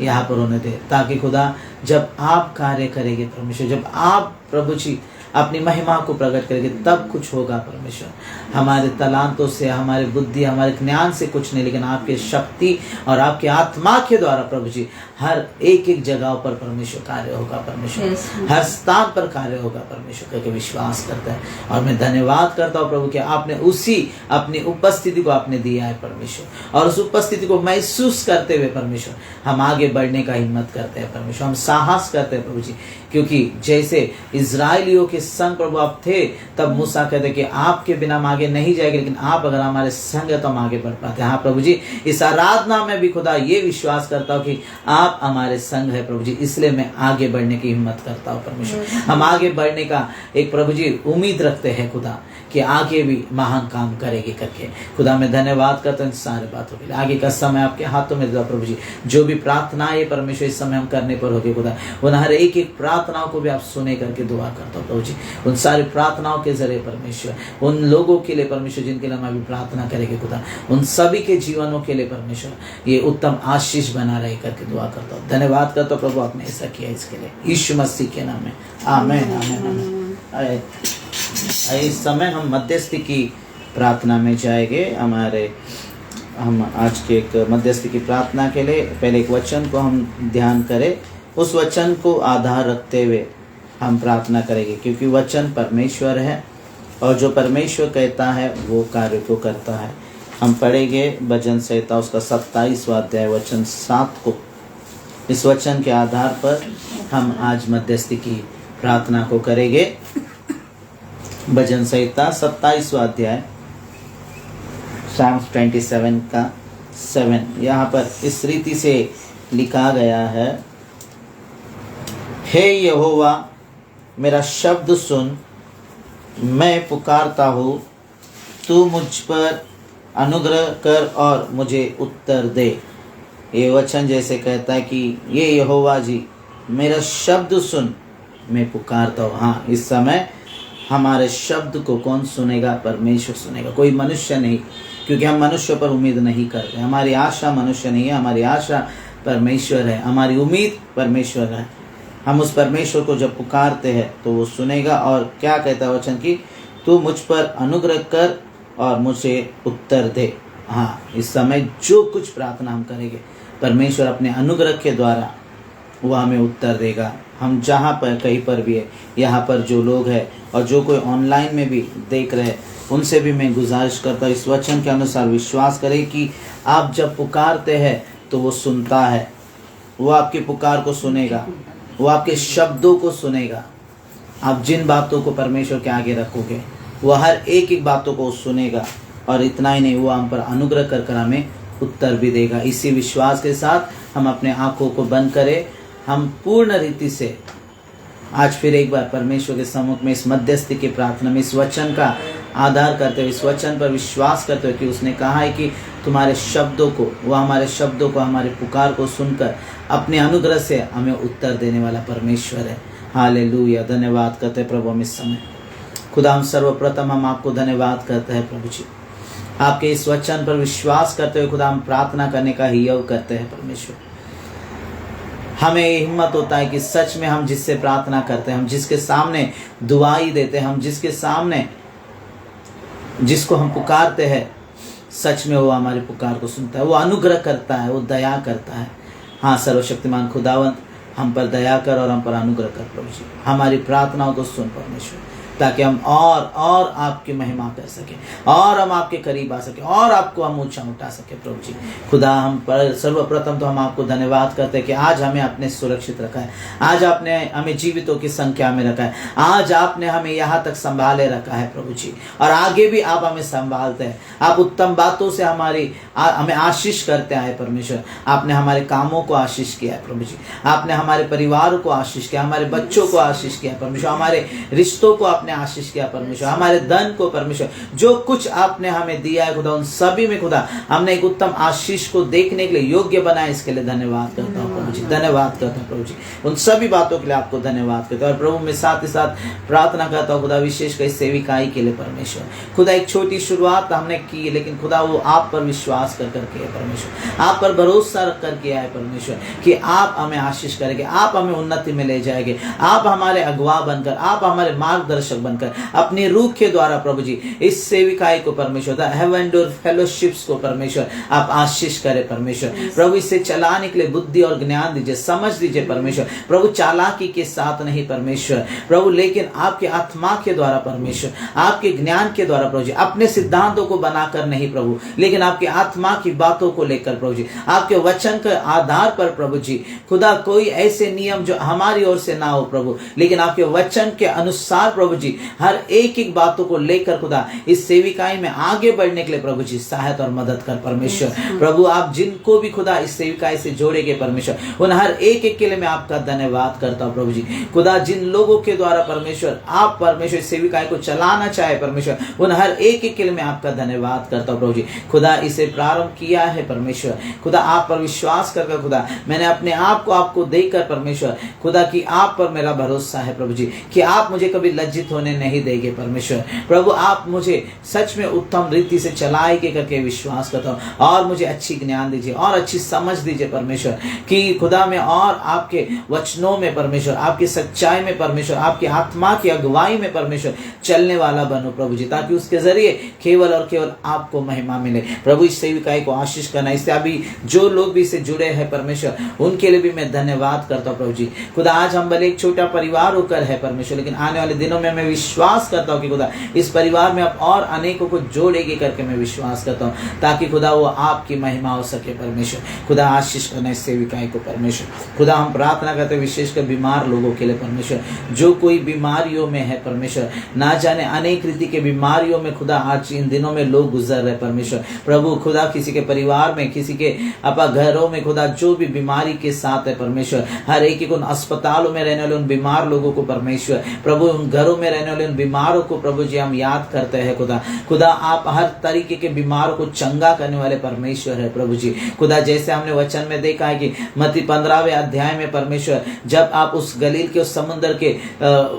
यहाँ पर होने दे, ताकि खुदा जब आप कार्य करेंगे परमेश्वर, जब आप प्रभु जी अपनी महिमा को प्रकट करेंगे तब कुछ होगा परमेश्वर। हमारे तलांतों से, हमारे बुद्धि, हमारे ज्ञान से कुछ नहीं, लेकिन आपके शक्ति और आपके आत्मा के द्वारा प्रभु जी हर एक एक जगह पर परमेश्वर कार्य होगा परमेश्वर, हर स्थान पर कार्य होगा परमेश्वर करके विश्वास करता है। और मैं धन्यवाद करता हूँ प्रभु कि आपने उसी अपनी उपस्थिति को आपने दिया है परमेश्वर, और उस उपस्थिति को महसूस करते हुए परमेश्वर हम आगे बढ़ने का हिम्मत करते हैं परमेश्वर, हम साहस करते हैं प्रभु जी। क्योंकि जैसे इजराइलियों के संग प्रभु आप थे, तब मूसा कहते कि आपके बिना हम आगे नहीं जाएंगे, लेकिन आप अगर हमारे संग है तो हम आगे बढ़ पाते हैं। हाँ प्रभु जी, इस आराधना में भी खुदा ये विश्वास करता हूँ कि आप हमारे संग है प्रभु जी, इसलिए मैं आगे बढ़ने की हिम्मत करता हूँ परमेश्वर। हम आगे बढ़ने का एक प्रभु जी उम्मीद रखते हैं खुदा कि आगे भी महान काम करेंगे करके। खुदा मैं धन्यवाद करता हूँ इन सारी बातों के लिए। आगे का समय आपके हाथों में प्रभु जी, जो भी प्रार्थनाएं परमेश्वर इस समय हम करने पर होगी खुदा, उन हर एक एक प्रार्थनाओं को भी आप सुने करके दुआ करता हूँ प्रभु जी। उन सारी प्रार्थनाओं के जरिए परमेश्वर उन लोगों के लिए परमेश्वर जिनके लिए हम अभी प्रार्थना करेंगे खुदा, उन सभी के जीवनों के लिए परमेश्वर ये उत्तम आशीष बना रहे करके दुआ करता हूँ। धन्यवाद करता हूँ प्रभु, आपने ऐसा किया इसके लिए यीशु मसीह के नाम में, आमीन, आमीन, आमीन। इस समय हम मध्यस्थी की प्रार्थना में जाएंगे। हम आज के एक मध्यस्थी की प्रार्थना के लिए पहले एक वचन को हम ध्यान करें, उस वचन को आधार रखते हुए हम प्रार्थना करेंगे, क्योंकि वचन परमेश्वर है और जो परमेश्वर कहता है वो कार्य को करता है। हम पढ़ेंगे भजन संहिता उसका 27वां अध्याय वचन 7 को। इस वचन के आधार पर हम आज मध्यस्थी की प्रार्थना को करेंगे। भजन संहिता 27वां अध्याय Psalms 27 का 7, यहाँ पर इस रीति से लिखा गया है, हे यहोवा मेरा शब्द सुन, मैं पुकारता हूँ, तू मुझ पर अनुग्रह कर और मुझे उत्तर दे। ये वचन जैसे कहता है कि ये यहोवा जी मेरा शब्द सुन, मैं पुकारता हूँ। हाँ, इस समय हमारे शब्द को कौन सुनेगा? परमेश्वर सुनेगा, कोई मनुष्य नहीं, क्योंकि हम मनुष्य पर उम्मीद नहीं करते। हमारी आशा मनुष्य नहीं है, हमारी आशा परमेश्वर है, हमारी उम्मीद परमेश्वर है। हम उस परमेश्वर को जब पुकारते हैं तो वो सुनेगा। और क्या कहता है वचन की, तू मुझ पर अनुग्रह कर और मुझे उत्तर दे। हाँ, इस समय जो कुछ प्रार्थना हम करेंगे परमेश्वर अपने अनुग्रह के द्वारा वो हमें उत्तर देगा। हम जहाँ पर कहीं पर भी है, यहाँ पर जो लोग हैं और जो कोई ऑनलाइन में भी देख रहे हैं, उनसे भी मैं गुजारिश करता हूँ इस वचन के अनुसार विश्वास करें कि आप जब पुकारते हैं तो वो सुनता है, वो आपकी पुकार को सुनेगा, वो आपके शब्दों को सुनेगा। आप जिन बातों को परमेश्वर के आगे रखोगे वह हर एक एक बातों को सुनेगा, और इतना ही नहीं, वो हम पर अनुग्रह कर कर हमें उत्तर भी देगा। इसी विश्वास के साथ हम अपने आंखों को बंद करें, हम पूर्ण रीति से आज फिर एक बार परमेश्वर के सम्मुख में इस मध्यस्थी की प्रार्थना में इस वचन का आधार करते हुए, इस वचन पर विश्वास करते हुए कि उसने कहा है कि तुम्हारे शब्दों को, वह हमारे शब्दों को, हमारे पुकार को सुनकर अपने अनुग्रह से हमें उत्तर देने वाला परमेश्वर है। हालेलुया। धन्यवाद करते हैं प्रभु हम इस समय। खुदा हम सर्वप्रथम हम आपको धन्यवाद करते हैं प्रभु जी, आपके इस वचन पर विश्वास करते हुए खुदा हम प्रार्थना करने का हियव करते हैं परमेश्वर। हमें हिम्मत होता है कि सच में हम जिससे प्रार्थना करते हैं, हम जिसके सामने दुआई देते हैं, हम जिसके सामने जिसको हम पुकारते हैं, सच में वो हमारे पुकार को सुनता है, वो अनुग्रह करता है, वो दया करता है। हाँ सर्वशक्तिमान खुदावंत, हम पर दया कर और हम पर अनुग्रह कर प्रभु जी। हमारी प्रार्थनाओं को सुन परमेश्वर, ताकि हम और आपकी महिमा कर सकें, और हम आपके करीब आ सकें, और आपको हम ऊंचा उठा सकें प्रभु जी। खुदा हम पर सर्वप्रथम तो हम आपको धन्यवाद करते हैं कि आज हमें आपने सुरक्षित रखा है, आज आपने हमें जीवितों की संख्या में रखा है, आज आपने हमें यहाँ तक संभाले रखा है प्रभु जी, और आगे भी आप हमें संभालते हैं। आप उत्तम बातों से हमें आशीष करते आए परमेश्वर। आपने हमारे कामों को आशीष किया है प्रभु जी, आपने हमारे परिवार को आशीष किया, हमारे बच्चों को आशीष किया परमेश्वर, हमारे रिश्तों को आपने आशीष किया परमेश्वर, हमारे धन को परमेश्वर, जो कुछ आपने हमें दिया है खुदा, उन सभी में खुदा हमने एक उत्तम आशीष को देखने के लिए योग्य बनाया। इसके लिए धन्यवाद करता हूँ प्रभु जी, धन्यवाद करता हूँ प्रभु जी, उन सभी बातों के लिए आपको धन्यवाद करता हूँ। और प्रभु मैं साथ ही साथ प्रार्थना करता हूँ खुदा विशेष कर सेविकाई के लिए परमेश्वर। खुदा एक छोटी शुरुआत हमने की, लेकिन खुदा वो आप पर विश्वास कर करके है परमेश्वर, आप पर भरोसा रख कर किया है परमेश्वर, कि आप हमें आशीष करेंगे, आप हमें उन्नति में ले जाएंगे, आप हमारे अगुवा बनकर, आप हमारे मार्गदर्शक बनकर अपने रूह के द्वारा प्रभु जी इस सेविकाई को परमेश्वर, हेवन डोर फेलोशिप्स को परमेश्वर आप आशीष करें परमेश्वर। प्रभु इसे चलाने के लिए बुद्धि और ज्ञान दीजिए, समझ दीजिए परमेश्वर। प्रभु चालाकी के साथ नहीं परमेश्वर प्रभु, लेकिन आपके आत्मा के द्वारा परमेश्वर, आपके ज्ञान के द्वारा प्रभु जी, अपने सिद्धांतों को बनाकर नहीं प्रभु, लेकिन आपके आत्मा की बातों को लेकर प्रभु जी, आपके वचन के आधार पर प्रभु जी खुदा, कोई ऐसे नियम जो हमारी ओर से ना हो प्रभु, लेकिन आपके वचन के अनुसार प्रभु जी हर एक एक बातों को लेकर खुदा इस सेविकाई में आगे बढ़ने के लिए प्रभु जी सहायता और मदद कर परमेश्वर। प्रभु आप जिनको भी खुदा इस सेविकाई से जोड़ेंगे परमेश्वर, उन हर एक एक के लिए मैं आपका धन्यवाद करता हूँ प्रभु जी। खुदा जिन लोगों के द्वारा परमेश्वर आप परमेश्वर इस सेविकाई को चलाना चाहे परमेश्वर, उन हर एक एक के लिए मैं आपका धन्यवाद करता हूँ प्रभु जी। खुदा इसे प्रारंभ किया है परमेश्वर, खुदा आप पर विश्वास करके खुदा मैंने अपने आप को आपको देकर परमेश्वर खुदा की आप पर मेरा भरोसा है प्रभु जी, कि आप मुझे कभी लज्जित होने नहीं देंगे परमेश्वर। प्रभु आप मुझे सच में उत्तम रीति से चलाएंगे करके विश्वास करता हूँ, और मुझे अच्छी ज्ञान दीजिए और अच्छी समझ दीजिए परमेश्वर, कि खुदा में और आपके वचनों में परमेश्वर, आपकी सच्चाई में परमेश्वर, आपकी आत्मा की अगुवाई में परमेश्वर चलने वाला बनो प्रभु जी, ताकि उसके जरिए केवल और केवल आपको महिमा मिले। प्रभु इस सेविकाई को आशीष करना, इससे अभी जो लोग भी इससे जुड़े हैं परमेश्वर, उनके लिए भी मैं धन्यवाद करता हूँ प्रभु जी। खुदा आज हम भले एक छोटा परिवार होकर है परमेश्वर, लेकिन आने वाले दिनों में मैं विश्वास करता हूँ कि खुदा इस परिवार में आप और अनेकों को जोड़ेंगे करके मैं विश्वास करता हूँ, ताकि खुदा वो आपकी महिमा हो सके परमेश्वर। खुदा आशीष करना इस सेविकाई को परमेश्वर। खुदा हम प्रार्थना करते हैं विशेषकर बीमार लोगों के लिए परमेश्वर, जो कोई बीमारियों में है परमेश्वर, ना जाने अनेक रीति के बीमारियों में खुदा आज इन दिनों में लोग गुजर रहे परमेश्वर। प्रभु खुदा किसी के परिवार में, किसी के अपा घरों में खुदा जो भी बीमारी के साथ है परमेश्वर, हर एक उन अस्पतालों में रहने वाले उन बीमार लोगों को परमेश्वर, प्रभु उन घरों में रहने वाले उन बीमारों को प्रभु जी हम याद करते हैं खुदा। खुदा आप हर तरीके के बीमारों को चंगा करने वाले परमेश्वर है प्रभु जी। खुदा जैसे हमने वचन में देखा है कि मत्ती 15वें अध्याय में परमेश्वर, जब आप उस गलील के उस समुद्र के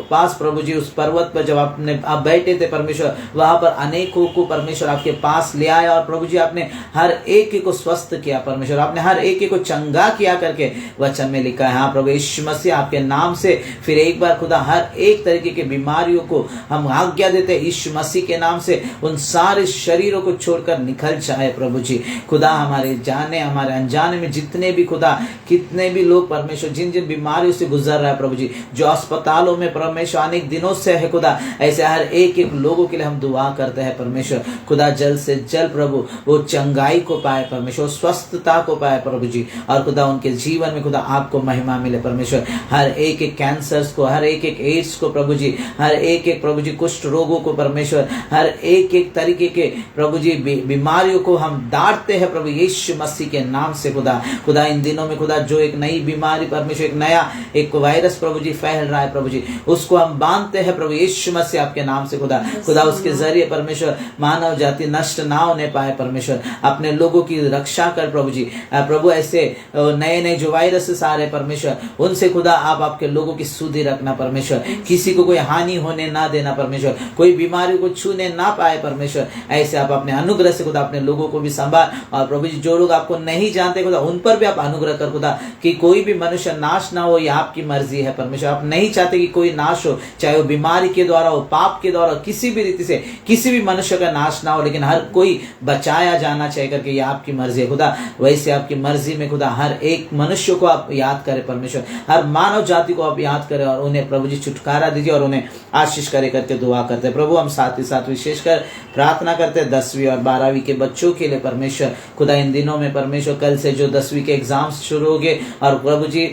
पास प्रभु जी उस पर्वत पर जब आप बैठे थे परमेश्वर, वहां पर अनेकों को परमेश्वर आपके पास ले आया, और प्रभु जी आपने हर एक को स्वस्थ किया परमेश्वर, आपने हर एक को चंगा किया करके वचन में लिखा है। हाँ प्रभु यीशु मसीह आपके नाम से फिर एक बार खुदा हर एक तरीके के बीमारियों को हम आज्ञा देते हैं यीशु मसीह के नाम से, उन सारे शरीरों को छोड़कर निकल जाए प्रभु जी। खुदा हमारे जाने हमारे अनजाने में जितने भी खुदा कितने भी लोग परमेश्वर जिन जिन बीमारियों से गुजर रहा है प्रभु जी, जो अस्पतालों में परमेश्वर अनेक दिनों से है खुदा, ऐसे हर एक एक लोगों के लिए हम दुआ करते हैं परमेश्वर खुदा, जल्द से जल्द प्रभु वो चंगाई को पाए परमेश्वर, स्वस्थता को पाए प्रभु जी, और खुदा उनके जीवन में खुदा आपको महिमा मिले परमेश्वर। हर एक एक कैंसर्स को, हर एक एक एड्स को प्रभु जी, हर एक एक प्रभु जी कुष्ठ रोगों को परमेश्वर, हर एक एक तरीके के प्रभु जी बीमारियों को हम डांटते हैं प्रभु यीशु मसीह के नाम से खुदा। खुदा इन दिनों में खुदा जो एक नई बीमारी परमेश्वर, एक नया एक वायरस प्रभु जी फैल रहा है प्रभु जी, उसको हम बांधते हैं प्रभु यीशु मसीह आपके नाम से खुदा। खुदा उसके जरिए परमेश्वर मानव जाति नष्ट ना होने पाए परमेश्वर, अपने लोगों की रक्षा कर प्रभु जी। प्रभु ऐसे नए नए जो वायरसेस आ रहे परमेश्वर, उनसे खुदा आप आपके लोगों की सुधि रखना परमेश्वर, किसी को कोई हानि होने ना देना परमेश्वर, कोई बीमारी को छूने ना पाए परमेश्वर। ऐसे आप अपने अनुग्रह से खुदा अपने लोगों को भी संभाल, और प्रभु जी जो लोग आपको नहीं जानते खुदा उन पर भी आप अनुग्रह कर खुदा, कि कोई भी मनुष्य नाश ना हो, ये आपकी मर्जी है परमेश्वर। आप नहीं चाहते कि कोई नाश हो, चाहे वो बीमारी के द्वारा हो, पाप के द्वारा, किसी भी रीति से किसी भी मनुष्य का नाश ना हो, लेकिन हर कोई बचाया जाना चाहिए करके ये आपकी मर्जी है खुदा। वैसे आपकी मर्जी में खुदा हर एक मनुष्य को आप याद करें परमेश्वर, हर मानव जाति को आप याद करें और उन्हें प्रभु जी छुटकारा दीजिए और उन्हें आशीष करे करके दुआ करते हैं प्रभु। हम साथ ही साथ विशेषकर प्रार्थना करते हैं 10वीं और 12वीं के बच्चों के लिए परमेश्वर खुदा। इन दिनों में परमेश्वर कल से जो 10वीं के एग्जाम्स शुरू हो गए, और प्रभु जी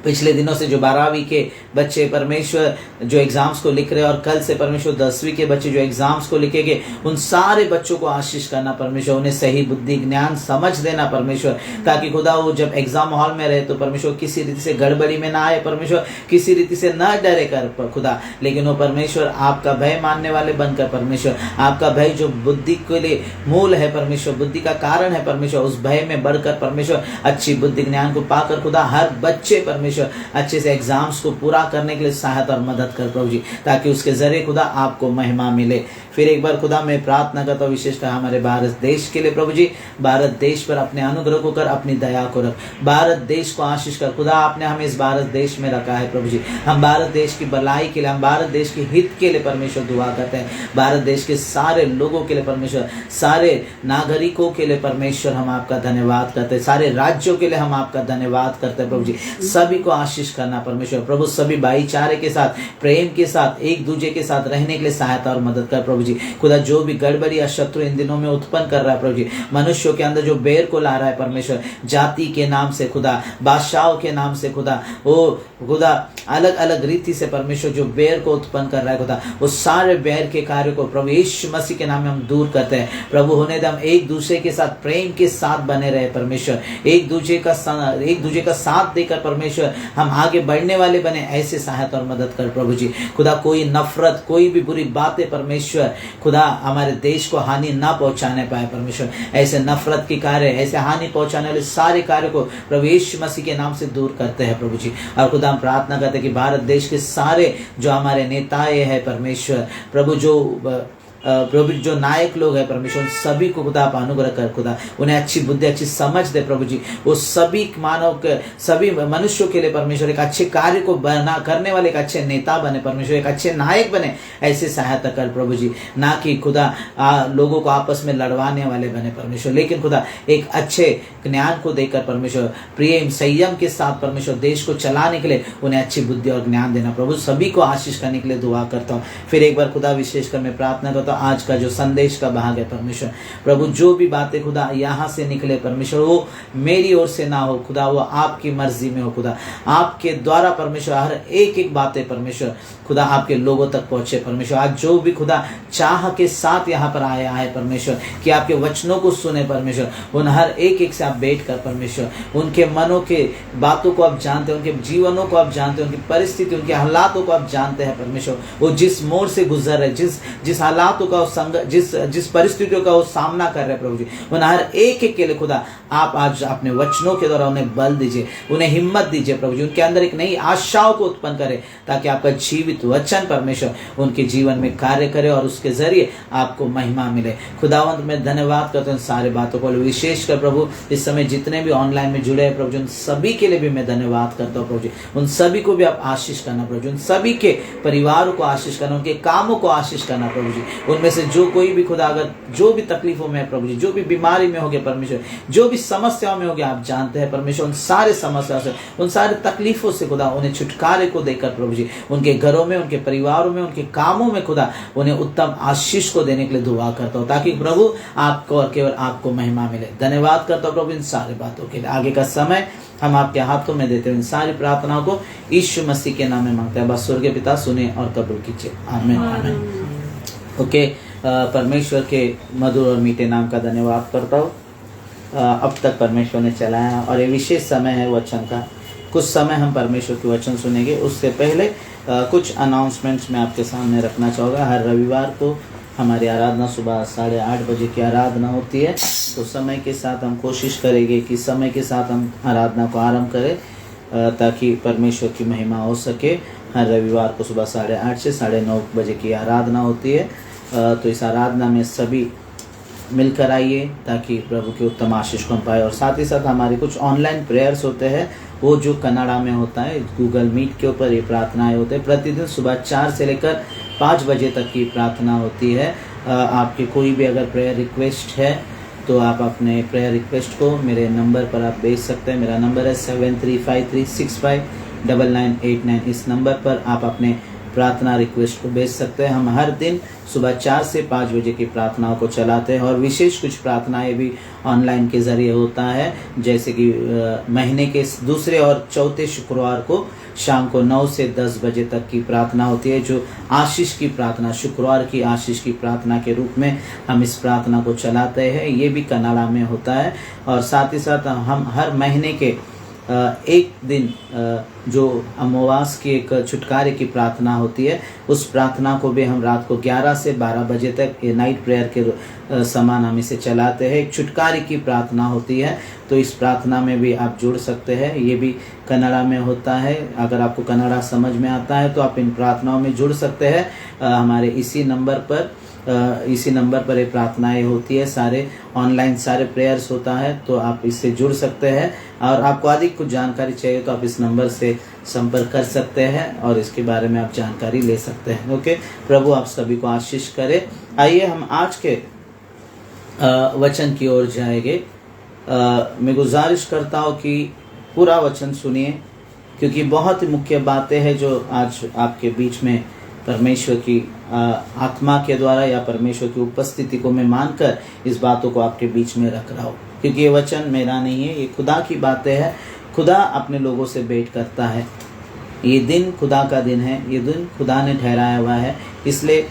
पिछले दिनों से जो 12वीं के बच्चे परमेश्वर जो एग्जाम्स को लिख रहे हैं, और कल से परमेश्वर 10वीं के बच्चे जो एग्जाम्स को लिखेंगे, उन सारे बच्चों को आशीष करना परमेश्वर, उन्हें सही बुद्धि ज्ञान समझ देना परमेश्वर, ताकि खुदा वो जब एग्जाम हॉल में रहे तो परमेश्वर किसी रीति से गड़बड़ी में ना आए परमेश्वर, किसी रीति से न डरे कर खुदा, लेकिन वो परमेश्वर आपका भय मानने वाले बनकर परमेश्वर, आपका भय जो बुद्धि के लिए मूल है परमेश्वर, बुद्धि का कारण है परमेश्वर, उस भय में बढ़कर परमेश्वर अच्छी बुद्धि ज्ञान को पाकर खुदा हर बच्चे परमेश्वर अच्छे से एग्जाम्स को पूरा करने के लिए सहायता और मदद कर प्रभु जी, ताकि उसके जरिए खुदा आपको महिमा मिले। फिर एक बार खुदा मैं प्रार्थना करता हूँ विशेषकर हमारे भारत देश के लिए प्रभु जी, भारत देश पर अपने अनुग्रह को कर, अपनी दया को रख, भारत देश को आशीष कर खुदा। आपने हमें इस भारत देश में रखा है प्रभु जी, हम भारत देश की भलाई के लिए, हम भारत देश के हित के लिए परमेश्वर दुआ करते हैं। भारत देश के सारे लोगों के लिए परमेश्वर, सारे नागरिकों के लिए परमेश्वर हम आपका धन्यवाद करते हैं, सारे राज्यों के लिए हम आपका धन्यवाद करते हैं प्रभु जी। सभी को आशीष करना परमेश्वर प्रभु, सभी भाईचारे के साथ, प्रेम के साथ, एक दूसरे के साथ रहने के लिए सहायता और मदद कर प्रभु जी। खुदा जो भी गड़बड़ी या शत्रु इन दिनों में उत्पन्न कर रहा है प्रभु जी, मनुष्यों के अंदर जो बैर को ला रहा है परमेश्वर, जाति के नाम से खुदा, बादशाहों के नाम से खुदा, वो खुदा अलग अलग रीति से परमेश्वर जो बैर को उत्पन्न कर रहा है खुदा, वो सारे बैर के कार्य को प्रभु यीशु मसीह के नाम में हम दूर करते हैं प्रभु। होने दे हम एक दूसरे के साथ प्रेम के साथ बने रहे परमेश्वर, एक दूसरे का साथ देकर परमेश्वर हम आगे बढ़ने वाले बने, ऐसे सहायता और मदद कर प्रभु जी। खुदा कोई नफरत, कोई भी बुरी बातें परमेश्वर खुदा हमारे देश को हानि ना पहुंचाने पाए परमेश्वर, ऐसे नफरत के कार्य, ऐसे हानि पहुंचाने वाले सारे कार्य को प्रभु यीशु मसीह के नाम से दूर करते हैं प्रभु जी। और खुदा हम प्रार्थना करते हैं कि भारत देश के सारे जो हमारे नेताएं हैं परमेश्वर प्रभु, प्रभु जो नायक लोग हैं परमेश्वर, सभी को खुदा आप अनुग्रह कर खुदा, उन्हें अच्छी बुद्धि, अच्छी समझ दे प्रभु जी। वो सभी मानव के, सभी मनुष्यों के लिए परमेश्वर एक अच्छे कार्य को बना करने वाले एक अच्छे नेता बने परमेश्वर, एक अच्छे नायक बने, ऐसे सहायता कर प्रभु जी। ना कि खुदा लोगों को आपस में लड़वाने वाले बने परमेश्वर, लेकिन खुदा एक अच्छे ज्ञान को देकर परमेश्वर, प्रेम संयम के साथ परमेश्वर देश को चलाने के लिए उन्हें अच्छी बुद्धि और ज्ञान देना प्रभु। सभी को आशीष करने के लिए दुआ करता हूँ। फिर एक बार खुदा विशेषकर मैं प्रार्थना करता हूँ आज का जो संदेश का भाग है परमेश्वर प्रभु, जो भी बातें खुदा यहाँ से निकले परमेश्वर, वो मेरी ओर से ना हो खुदा, वो आपकी मर्जी में हो खुदा, आपके द्वारा परमेश्वर हर एक एक बातें परमेश्वर खुदा आपके लोगों तक पहुंचे परमेश्वर। आज जो भी खुदा चाह के साथ यहाँ पर आया है परमेश्वर कि आपके वचनों को सुने परमेश्वर, उन हर एक एक से आप बैठ कर परमेश्वर उनके मनों के बातों को आप जानते हैं, उनके जीवनों को आप जानते हैं, उनकी परिस्थिति, उनके हालातों को आप जानते हैं परमेश्वर। वो जिस मोड़ से गुजर रहे, जिस हालातों का जिस परिस्थितियों का वो सामना कर रहे प्रभु जी, उन हर एक एक के लिए खुदा आप आज अपने वचनों के द्वारा उन्हें बल दीजिए, उन्हें हिम्मत दीजिए प्रभु जी, उनके अंदर एक नई आशाओं को उत्पन्न करे, ताकि आपका जीवित वचन परमेश्वर उनके जीवन में कार्य करे और उसके जरिए आपको महिमा मिले। खुदावंत मैं धन्यवाद करता हूँ सारे बातों को, विशेष कर प्रभु इस समय जितने भी ऑनलाइन में जुड़े हैं प्रभु जी, उन सभी के लिए भी मैं धन्यवाद करता हूँ प्रभु जी। उन सभी को भी आप आशीष करना प्रभु जी, उन सभी के परिवारों को आशीष करना, उनके कामों को आशीष करना प्रभु जी, उनमें से जो कोई भी खुदा अगर जो भी तकलीफों में है प्रभु जी, जो भी बीमारी में हो गए परमेश्वर, जो भी समस्याओं में हो गया, आप जानते हैं परमेश्वर, उन सारे समस्या से, उन सारे तकलीफों से खुदा उन्हें छुटकारे को देकर प्रभु जी, उनके घरों में, उनके परिवारों में, उनके कामों में खुदा उन्हें उत्तम आशीष को देने के लिए दुआ करता हूँ, ताकि प्रभु आपको और केवल आपको महिमा मिले। धन्यवाद करता हूँ प्रभु इन सारी बातों के लिए। आगे का समय हम आपके हाथों में देते हुए इन सारी प्रार्थनाओं को यीशु मसीह के नाम में मांगते हैं। बस स्वर्गीय पिता सुने और कबूल कीजिए। आमीन आमीन। ओके, परमेश्वर के मधुर और मीठे नाम का धन्यवाद करता हूँ। अब तक परमेश्वर ने चलाया और ये विशेष समय है वचन का। कुछ समय हम परमेश्वर के वचन सुनेंगे। उससे पहले कुछ अनाउंसमेंट्स मैं आपके सामने रखना चाहूँगा। हर रविवार को हमारी आराधना सुबह 8:30 बजे की आराधना होती है, तो समय के साथ हम कोशिश करेंगे कि समय के साथ हम आराधना को आरंभ करें ताकि परमेश्वर की महिमा हो सके। हर रविवार को सुबह 8:30 से 9:30 बजे की आराधना होती है। तो इस आराधना में सभी मिलकर आइए ताकि प्रभु के उत्तम आशीष को हम पाए। और साथ ही साथ हमारे कुछ ऑनलाइन प्रेयर्स होते हैं, वो जो कन्नड़ा में होता है, गूगल मीट के ऊपर ये प्रार्थनाएं होते हैं। प्रतिदिन सुबह 4 से लेकर 5 बजे तक की प्रार्थना होती है। आपके कोई भी अगर प्रेयर रिक्वेस्ट है तो आप अपने प्रेयर रिक्वेस्ट को मेरे नंबर पर आप भेज सकते हैं। मेरा नंबर है 7353659989। इस नंबर पर आप अपने प्रार्थना रिक्वेस्ट को भेज सकते हैं। हम हर दिन सुबह 4 से 5 बजे की प्रार्थनाओं को चलाते हैं और विशेष कुछ प्रार्थनाएं भी ऑनलाइन के ज़रिए होता है, जैसे कि महीने के दूसरे और चौथे शुक्रवार को शाम को 9 से 10 बजे तक की प्रार्थना होती है, जो आशीष की प्रार्थना, शुक्रवार की आशीष की प्रार्थना के रूप में हम इस प्रार्थना को चलाते हैं। ये भी कन्नड़ा में होता है। और साथ ही साथ हम हर महीने के एक दिन जो अमावास की एक छुटकारे की प्रार्थना होती है, उस प्रार्थना को भी हम रात को 11 से 12 बजे तक ये नाइट प्रेयर के समान हम इसे चलाते हैं। एक छुटकारे की प्रार्थना होती है, तो इस प्रार्थना में भी आप जुड़ सकते हैं। ये भी कन्नड़ा में होता है। अगर आपको कन्नड़ा समझ में आता है तो आप इन प्रार्थनाओं में जुड़ सकते हैं। हमारे इसी नंबर पर ये प्रार्थनाएं होती है, सारे ऑनलाइन सारे प्रेयर्स होता है, तो आप इससे जुड़ सकते हैं। और आपको अधिक कुछ जानकारी चाहिए तो आप इस नंबर से संपर्क कर सकते हैं और इसके बारे में आप जानकारी ले सकते हैं। ओके, प्रभु आप सभी को आशीष करे। आइए हम आज के वचन की ओर जाएंगे। मैं गुजारिश करता हूँ कि पूरा वचन सुनिए, क्योंकि बहुत ही मुख्य बातें हैं जो आज आपके बीच में परमेश्वर की आत्मा के द्वारा या परमेश्वर की उपस्थिति को मैं मानकर इस बातों को आपके बीच में रख रहा हूँ। क्योंकि ये वचन मेरा नहीं है, ये खुदा की बातें हैं। खुदा अपने लोगों से भेंट करता है। ये दिन खुदा का दिन है, ये दिन खुदा ने ठहराया हुआ है। इसलिए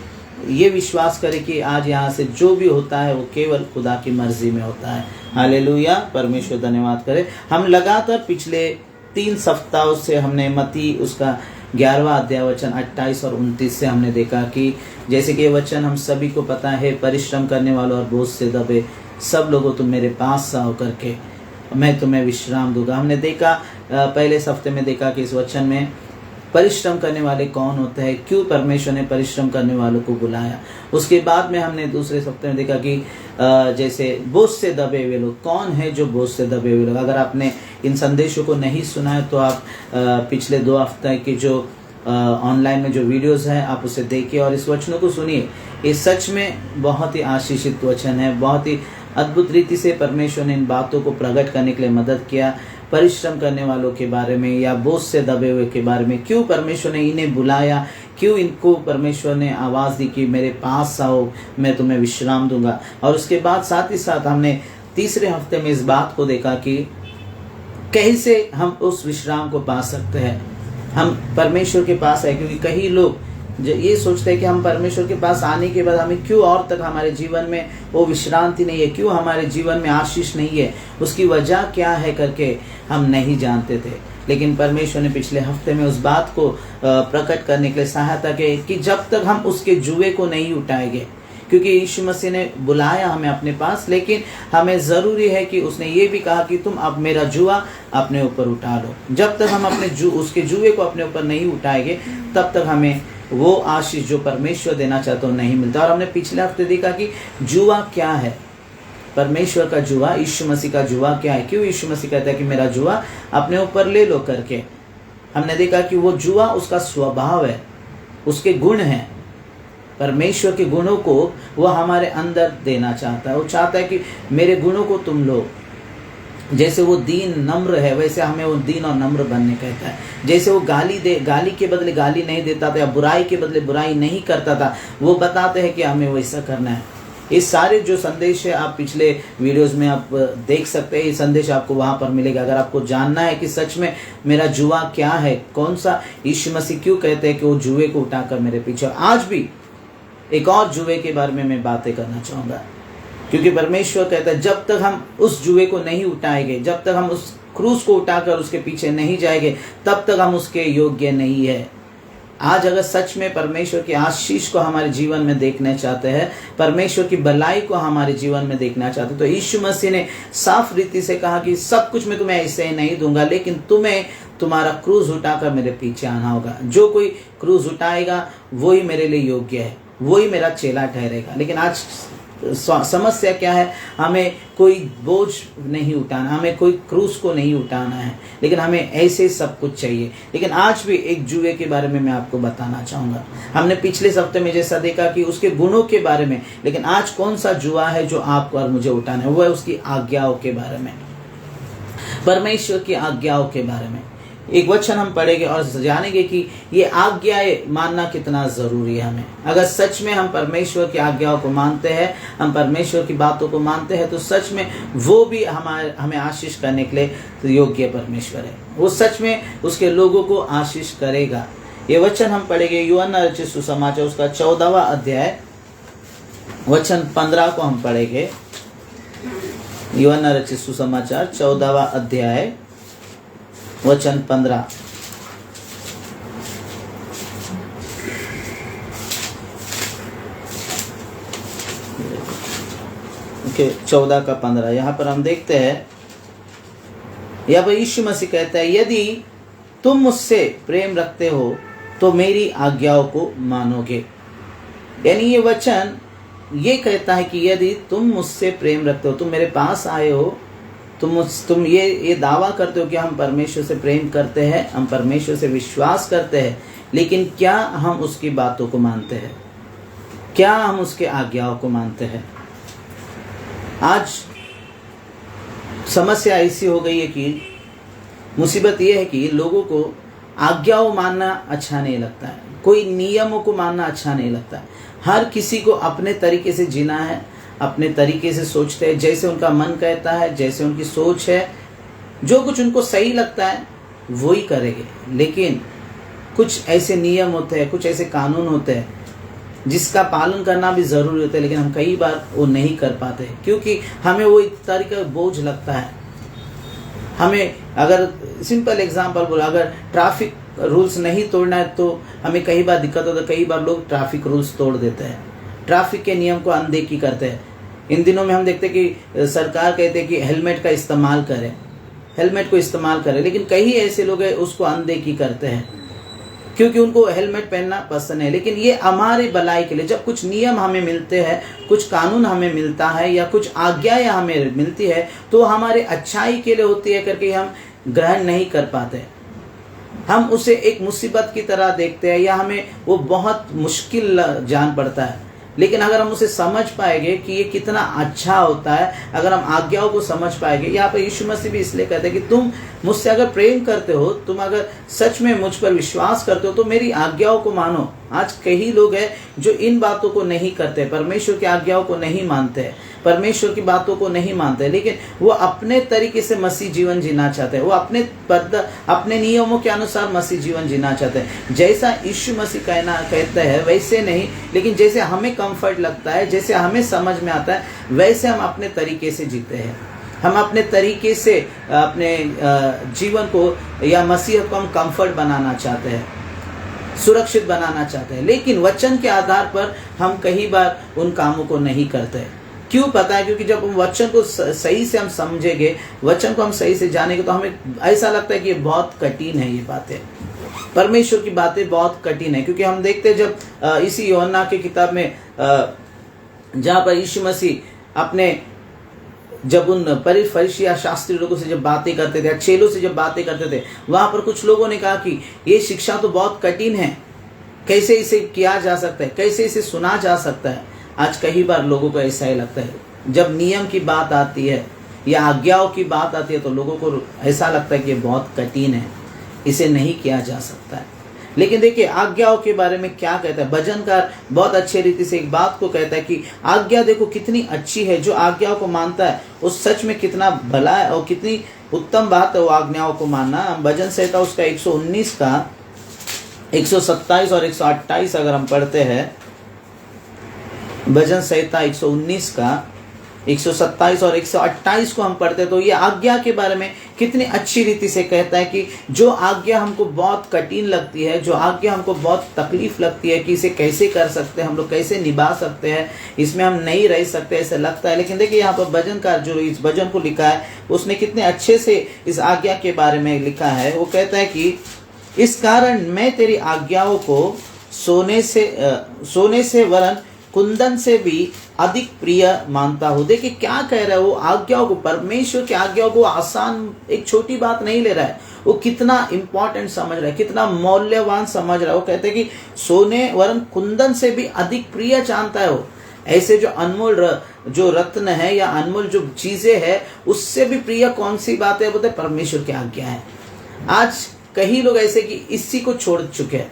ये विश्वास करें कि आज यहाँ से जो भी होता है वो केवल खुदा की मर्जी में होता है। हालेलुया, परमेश्वर धन्यवाद करे। हम लगातार पिछले 3 सप्ताहों से हमने मत्ती उसका 11वां अध्याय वचन 28 और 29 से हमने देखा कि जैसे कि ये वचन हम सभी को पता है, परिश्रम करने वालों और बोझ से दबे सब लोगों तुम मेरे पास आओ करके मैं तुम्हें विश्राम दूंगा। हमने देखा पहले हफ्ते में देखा कि इस वचन में परिश्रम करने वाले कौन होते हैं, क्यों परमेश्वर ने परिश्रम करने वालों को बुलाया। उसके बाद में हमने दूसरे हफ्ते में देखा कि जैसे बोझ से दबे हुए लोग कौन है, जो बोझ से दबे हुए लोग। अगर आपने इन संदेशों को नहीं सुना है तो आप पिछले 2 हफ्ते की जो ऑनलाइन में जो वीडियोस हैं आप उसे देखिए और इस वचनों को सुनिए। ये सच में बहुत ही आशीषित वचन है। बहुत ही अद्भुत रीति से परमेश्वर ने इन बातों को प्रकट करने के लिए मदद किया। परिश्रम करने वालों के बारे में या बोझ से दबे हुए के बारे में, क्यों परमेश्वर ने इन्हें बुलाया, क्यों इनको परमेश्वर ने आवाज़ दी कि मेरे पास आओ मैं तुम्हें विश्राम दूंगा। और उसके बाद साथ ही साथ हमने तीसरे हफ्ते में इस बात को देखा कि कैसे हम उस विश्राम को पा सकते हैं। हम परमेश्वर के पास है, क्योंकि कई लोग ये सोचते हैं कि हम परमेश्वर के पास आने के बाद हमें क्यों और तक हमारे जीवन में वो विश्रांति नहीं है, क्यों हमारे जीवन में आशीष नहीं है, उसकी वजह क्या है करके हम नहीं जानते थे। लेकिन परमेश्वर ने पिछले हफ्ते में उस बात को प्रकट करने के लिए सहायता की कि जब तक हम उसके जुए को नहीं उठाएंगे, क्योंकि यीशु मसीह ने बुलाया हमें अपने पास, लेकिन हमें ज़रूरी है कि उसने ये भी कहा कि तुम अब मेरा जुआ अपने ऊपर उठा लो। जब तक हम अपने उसके जुए को अपने ऊपर नहीं उठाएंगे तब तक हमें वो आशीष जो परमेश्वर देना चाहता है नहीं मिलता। और हमने पिछले हफ्ते देखा कि जुआ क्या है, परमेश्वर का जुआ, यीशु मसीह का जुआ क्या है, क्यों यीशु मसीह कहता है कि मेरा जुआ अपने ऊपर ले लो करके। हमने देखा कि वो जुआ उसका स्वभाव है, उसके गुण हैं। परमेश्वर के गुणों को वो हमारे अंदर देना चाहता है। वो चाहता है कि मेरे गुणों को तुम लो। जैसे वो दीन नम्र है, वैसे हमें वो दीन और नम्र बनने कहता है। जैसे वो गाली के बदले गाली नहीं देता था या बुराई के बदले बुराई नहीं करता था, वो बताते हैं कि हमें वैसा करना है। ये सारे जो संदेश है आप पिछले वीडियोस में आप देख सकते हैं। ये संदेश आपको वहाँ पर मिलेगा। अगर आपको जानना है कि सच में मेरा जुआ क्या है, कौन सा, यीशु मसीह क्यों कहते हैं कि वो जुए को उठाकर मेरे पीछे। आज भी एक और जुए के बारे में मैं बातें करना चाहूँगा, क्योंकि परमेश्वर कहता है जब तक हम उस जुए को नहीं उठाएंगे, जब तक हम उस क्रूस को उठाकर उसके पीछे नहीं जाएंगे, तब तक हम उसके योग्य नहीं है। आज अगर सच में परमेश्वर की आशीष को हमारे जीवन में देखना चाहते हैं, परमेश्वर की भलाई को हमारे जीवन में देखना चाहते हैं, तो यीशु मसीह ने साफ रीति से कहा कि सब कुछ मैं तुम्हें ऐसे ही नहीं दूंगा, लेकिन तुम्हें तुम्हारा क्रूज उठाकर मेरे पीछे आना होगा। जो कोई क्रूज उठाएगा वही मेरे लिए योग्य है, वही मेरा चेला ठहरेगा। लेकिन आज समस्या क्या है, हमें कोई बोझ नहीं उठाना, हमें कोई क्रूस को नहीं उठाना है, लेकिन हमें ऐसे सब कुछ चाहिए। लेकिन आज भी एक जुए के बारे में मैं आपको बताना चाहूँगा। हमने पिछले हफ्ते में जैसा देखा कि उसके गुणों के बारे में, लेकिन आज कौन सा जुआ है जो आपको और मुझे उठाना है, वो है उसकी आज्ञाओं के बारे में, परमेश्वर की आज्ञाओं के बारे में। एक वचन हम पढ़ेंगे और जानेंगे कि ये आज्ञाएं मानना कितना जरूरी है हमें। अगर सच में हम परमेश्वर की आज्ञाओं को मानते हैं, हम परमेश्वर की बातों को मानते हैं, तो सच में वो भी हमें आशीष करने के लिए योग्य परमेश्वर है। वो सच में उसके लोगों को आशीष करेगा। ये वचन हम पढ़ेंगे यूहन्ना रचित सुसमाचार उसका 14वां अध्याय वचन 15 को हम पढ़ेंगे। यूहन्ना रचित सुसमाचार 14वां अध्याय वचन 15। ओके, 14 का 15 यहाँ पर हम देखते हैं। यहाँ पर यीशु मसीह कहता है, यदि तुम मुझसे प्रेम रखते हो तो मेरी आज्ञाओं को मानोगे। यानी ये वचन ये कहता है कि यदि तुम मुझसे प्रेम रखते हो, तुम मेरे पास आए हो, तुम ये दावा करते हो कि हम परमेश्वर से प्रेम करते हैं, हम परमेश्वर से विश्वास करते हैं, लेकिन क्या हम उसकी बातों को मानते हैं? क्या हम उसके आज्ञाओं को मानते हैं? आज समस्या ऐसी हो गई है कि मुसीबत ये है कि लोगों को आज्ञाओं मानना अच्छा नहीं लगता है, कोई नियमों को मानना अच्छा नहीं लगता है। हर किसी को अपने तरीके से जीना है, अपने तरीके से सोचते हैं, जैसे उनका मन कहता है, जैसे उनकी सोच है, जो कुछ उनको सही लगता है वही करेंगे। लेकिन कुछ ऐसे नियम होते हैं, कुछ ऐसे कानून होते हैं जिसका पालन करना भी ज़रूरी होता है, लेकिन हम कई बार वो नहीं कर पाते क्योंकि हमें वो एक तरीका बोझ लगता है। हमें अगर सिंपल एग्जांपल बोला, अगर ट्रैफिक रूल्स नहीं तोड़ना है तो हमें कई बार दिक्कत होता है। कई बार लोग ट्रैफिक रूल्स तोड़ देते हैं, ट्रैफिक के नियम को अनदेखी करते हैं। इन दिनों में हम देखते हैं कि सरकार कहते हैं कि हेलमेट का इस्तेमाल करें, हेलमेट को इस्तेमाल करें, लेकिन कई ऐसे लोग हैं उसको अनदेखी करते हैं क्योंकि उनको हेलमेट पहनना पसंद है। लेकिन ये हमारी भलाई के लिए, जब कुछ नियम हमें मिलते हैं, कुछ कानून हमें मिलता है या कुछ आज्ञाएं हमें मिलती है, तो हमारे अच्छाई के लिए होती है करके हम ग्रहण नहीं कर पाते। हम उसे एक मुसीबत की तरह देखते हैं या हमें वो बहुत मुश्किल जान पड़ता है। लेकिन अगर हम उसे समझ पाएंगे कि ये कितना अच्छा होता है, अगर हम आज्ञाओं को समझ पाएंगे, यहाँ पर यीशु मसीह भी इसलिए कहते हैं कि तुम मुझसे अगर प्रेम करते हो, तुम अगर सच में मुझ पर विश्वास करते हो तो मेरी आज्ञाओं को मानो। आज कई लोग हैं जो इन बातों को नहीं करते, परमेश्वर की आज्ञाओं को नहीं मानते हैं, परमेश्वर की बातों को नहीं मानते, लेकिन वो अपने तरीके से मसीह जीवन जीना चाहते हैं, वो अपने नियमों के अनुसार मसीह जीवन जीना चाहते हैं। जैसा यीशु मसीह कहते हैं वैसे नहीं, लेकिन जैसे हमें कंफर्ट लगता है, जैसे हमें समझ में आता है, वैसे हम अपने तरीके से जीते हैं। हम अपने तरीके से अपने जीवन को या मसीहत को हम कंफर्ट बनाना चाहते हैं, सुरक्षित बनाना चाहते हैं, लेकिन वचन के आधार पर हम कई बार उन कामों को नहीं करते। क्यों पता है? क्योंकि जब हम वचन को सही से हम समझेंगे, वचन को हम सही से जानेंगे, तो हमें ऐसा लगता है कि ये बहुत कठिन है, ये बातें, परमेश्वर की बातें बहुत कठिन है। क्योंकि हम देखते हैं जब इसी यूहन्ना की किताब में जहाँ पर यीशु मसीह अपने जब उन फरीसी या शास्त्री लोगों से जब बातें करते थे, चेलों से जब बातें करते थे, वहां पर कुछ लोगों ने कहा कि ये शिक्षा तो बहुत कठिन है, कैसे इसे किया जा सकता है, कैसे इसे सुना जा सकता है। आज कई बार लोगों को ऐसा ही लगता है, जब नियम की बात आती है या आज्ञाओं की बात आती है तो लोगों को ऐसा लगता है कि ये बहुत कठिन है, इसे नहीं किया जा सकता है। लेकिन देखिए आज्ञाओं के बारे में क्या कहता है भजनकार, बहुत अच्छे रीति से एक बात को कहता है कि आज्ञा देखो कितनी अच्छी है, जो आज्ञाओं को मानता है वो सच में कितना भला है और कितनी उत्तम बात है वो आज्ञाओं को मानना। भजन संहिता उसका 119 का 127 और 128 अगर हम पढ़ते हैं, भजन संहिता 119 का 127 और 128 को हम पढ़ते हैं तो ये आज्ञा के बारे में कितनी अच्छी रीति से कहता है कि जो आज्ञा हमको बहुत कठिन लगती है, जो आज्ञा हमको बहुत तकलीफ लगती है कि इसे कैसे कर सकते हैं, हम लोग कैसे निभा सकते हैं, इसमें हम नहीं रह सकते ऐसा लगता है। लेकिन देखिए यहाँ पर भजनकार जो इस भजन को लिखा है उसने कितने अच्छे से इस आज्ञा के बारे में लिखा है। वो कहता है कि इस कारण मैं तेरी आज्ञाओं को सोने से वरन कुंदन से भी अधिक प्रिय मानता हूँ। देखिए क्या कह रहा है वो, आज्ञाओं को, परमेश्वर की आज्ञाओं को आसान एक छोटी बात नहीं ले रहा है, वो कितना इंपॉर्टेंट समझ रहा है, कितना मौल्यवान समझ रहा है। वो कहते हैं कि सोने वरन कुंदन से भी अधिक प्रिय जानता है वो। ऐसे जो अनमोल जो रत्न है या अनमोल जो चीजें है उससे भी प्रिय कौन सी बात है, बोलते परमेश्वर की आज्ञा है। आज कई लोग ऐसे कि इसी को छोड़ चुके हैं।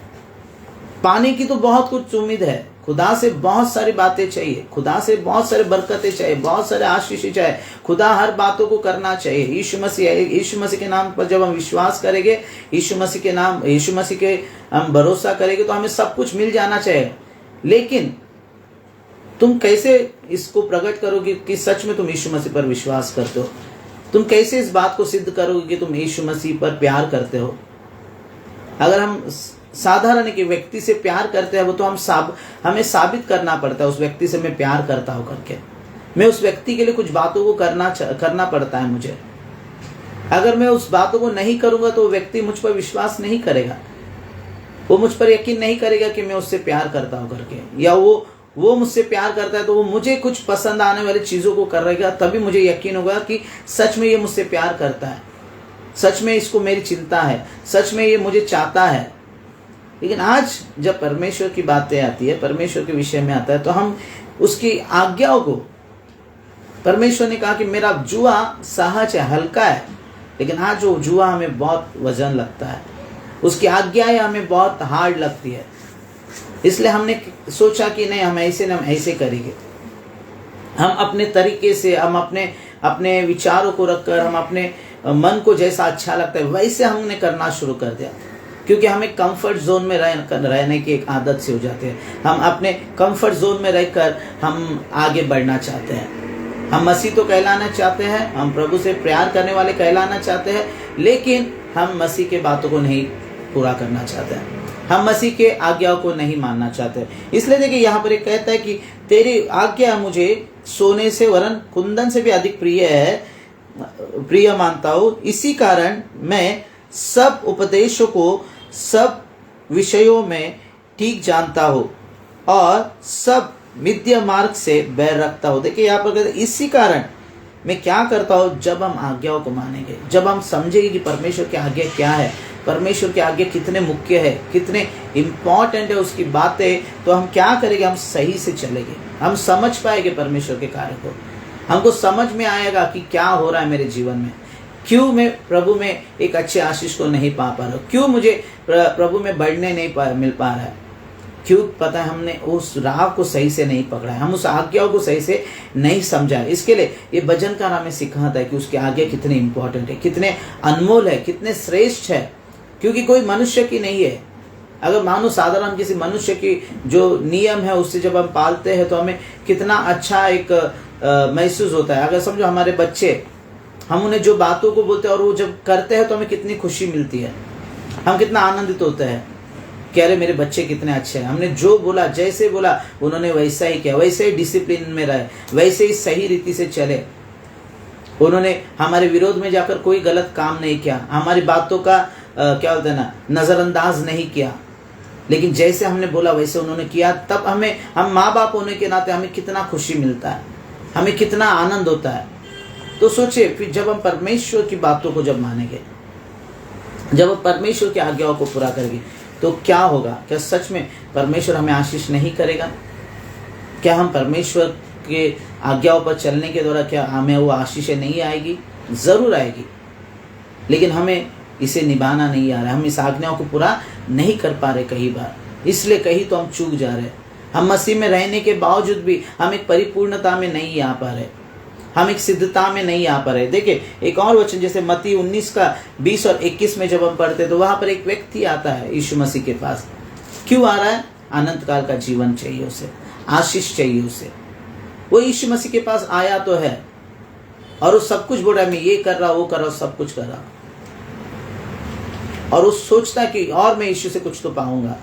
पाने की तो बहुत कुछ उम्मीद है, खुदा से बहुत सारी बातें चाहिए, खुदा से बहुत सारे बरकतें चाहिए, बहुत सारे आशीष चाहिए, खुदा हर बातों को करना चाहिए। यीशु मसीह के नाम पर जब हम विश्वास करेंगे, यीशु मसीह के हम भरोसा करेंगे तो हमें सब कुछ मिल जाना चाहिए। लेकिन तुम कैसे इसको प्रकट करोगे कि सच में तुम यीशु मसीह पर विश्वास करते हो? तुम कैसे इस बात को सिद्ध करोगे कि तुम यीशु मसीह पर प्यार करते हो? अगर हम साधारण के व्यक्ति से प्यार करते हैं वो तो हमें साबित करना पड़ता है उस व्यक्ति से मैं प्यार करता हूं करके। मैं उस व्यक्ति के लिए कुछ बातों को करना पड़ता है मुझे। अगर मैं उस बातों को नहीं करूंगा तो वो व्यक्ति मुझ पर विश्वास नहीं करेगा, वो मुझ पर यकीन नहीं करेगा कि मैं उससे प्यार करता हूं करके, या वो मुझसे प्यार करता है तो वो मुझे कुछ पसंद आने वाली चीजों को करेगा, तभी मुझे यकीन होगा कि सच में ये मुझसे प्यार करता है, सच में इसको मेरी चिंता है, सच में ये मुझे चाहता है। लेकिन आज जब परमेश्वर की बातें आती है, परमेश्वर के विषय में आता है, तो हम उसकी आज्ञाओं को, परमेश्वर ने कहा कि मेरा जुआ सहज है, हल्का है, लेकिन आज वो जुआ हमें बहुत वजन लगता है, उसकी आज्ञाएं हमें बहुत हार्ड लगती है। इसलिए हमने सोचा कि नहीं, हम ऐसे करेंगे। हम अपने तरीके से, हम अपने विचारों को रखकर, हम अपने मन को जैसा अच्छा लगता है वैसे हमने करना शुरू कर दिया, क्योंकि हमें कंफर्ट जोन में रहने की एक आदत से हो जाते हैं। हम अपने कंफर्ट जोन में रहकर हम आगे बढ़ना चाहते हैं। हम मसीह तो कहलाना चाहते हैं, हम प्रभु से प्यार करने वाले कहलाना चाहते हैं, लेकिन हम मसीह के बातों को नहीं पूरा करना चाहते हैं, हम मसीह के आज्ञाओं को नहीं मानना चाहते। इसलिए देखिए यहाँ पर एक कहता है कि तेरी आज्ञा मुझे सोने से वरन कुंदन से भी अधिक प्रिय मानता हूँ। इसी कारण मैं सब उपदेशों को सब विषयों में ठीक जानता हूँ और सब मिथ्या मार्ग से बैर रखता हूँ। देखिए यहाँ पर कहते इसी कारण मैं क्या करता हूँ, जब हम आज्ञाओं को मानेंगे, जब हम समझेंगे कि परमेश्वर की आज्ञा क्या है, परमेश्वर की आज्ञा कितने मुख्य है, कितने इम्पॉर्टेंट है उसकी बातें, तो हम क्या करेंगे, हम सही से चलेंगे, हम समझ पाएंगे परमेश्वर के कार्य को, हमको समझ में आएगा कि क्या हो रहा है मेरे जीवन में, क्यों मैं प्रभु में एक अच्छे आशीष को नहीं पा रहा हूँ, क्यों मुझे प्रभु में बढ़ने नहीं मिल पा रहा है, क्यों पता है हमने उस राह को सही से नहीं पकड़ा है, हम उस आज्ञाओं को सही से नहीं समझा है। इसके लिए ये भजनकार हमें सिखाता है कि उसकी आज्ञा कितने इंपॉर्टेंट है, कितने अनमोल है, कितने श्रेष्ठ है, क्योंकि कोई मनुष्य की नहीं है। अगर मानो साधारण किसी मनुष्य की जो नियम है उससे जब हम पालते हैं तो हमें कितना अच्छा एक महसूस होता है। अगर समझो हमारे बच्चे, हम उन्हें जो बातों को बोलते हैं और वो जब करते हैं तो हमें कितनी खुशी मिलती है, हम कितना आनंदित होते हैं कि अरे मेरे बच्चे कितने अच्छे हैं, हमने जो बोला, जैसे बोला उन्होंने वैसा ही किया, वैसे ही डिसिप्लिन में रहे, वैसे ही सही रीति से चले, उन्होंने हमारे विरोध में जाकर कोई गलत काम नहीं किया, हमारी बातों का क्या बोलते हैं ना, नज़रअंदाज नहीं किया, लेकिन जैसे हमने बोला वैसे उन्होंने किया। तब हम माँ बाप होने के नाते हमें कितना खुशी मिलता है, हमें कितना आनंद होता है। तो सोचिए फिर जब हम परमेश्वर की बातों को जब मानेंगे, जब हम परमेश्वर की आज्ञाओं को पूरा करेंगे, तो क्या होगा? क्या सच में परमेश्वर हमें आशीष नहीं करेगा? क्या हम परमेश्वर के आज्ञाओं पर चलने के द्वारा क्या हमें वो आशीषें नहीं आएगी? ज़रूर आएगी, लेकिन हमें इसे निभाना नहीं आ रहा है। हम इस आज्ञाओं को पूरा नहीं कर पा रहे कई बार, इसलिए कहीं तो हम चूक जा रहे हैं। हम मसीह में रहने के बावजूद भी हम एक परिपूर्णता में नहीं आ पा रहे, हम एक सिद्धता में नहीं आ पा रहे। देखिए एक और वचन जैसे मत्ती 19 का 20 और 21 में जब हम पढ़ते तो वहां पर एक व्यक्ति आता है यीशु मसीह के पास। क्यों आ रहा है? अनंत काल का जीवन चाहिए उसे, आशीष चाहिए उसे। वो यीशु मसीह के पास आया तो है और वो सब कुछ बोल रहा है, मैं ये कर रहा, वो कर रहा, सब कुछ कर रहा, और वो सोचता कि और मैं यीशु से कुछ तो पाऊंगा।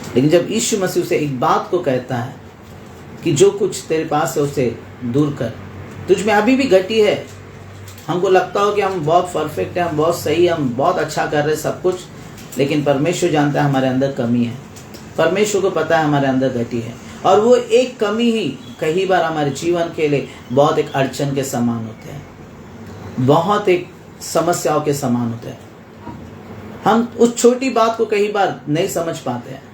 लेकिन जब यीशु मसीह उसे एक बात को कहता है कि जो कुछ तेरे पास है उसे दूर कर, तुझ में अभी भी घटी है। हमको लगता हो कि हम बहुत परफेक्ट हैं, हम बहुत सही, हम बहुत अच्छा कर रहे हैं सब कुछ, लेकिन परमेश्वर जानता है हमारे अंदर कमी है। परमेश्वर को पता है हमारे अंदर घटी है, और वो एक कमी ही कई बार हमारे जीवन के लिए बहुत एक अड़चन के समान होते हैं, बहुत एक समस्याओं के समान होते हैं। हम उस छोटी बात को कई बार नहीं समझ पाते हैं।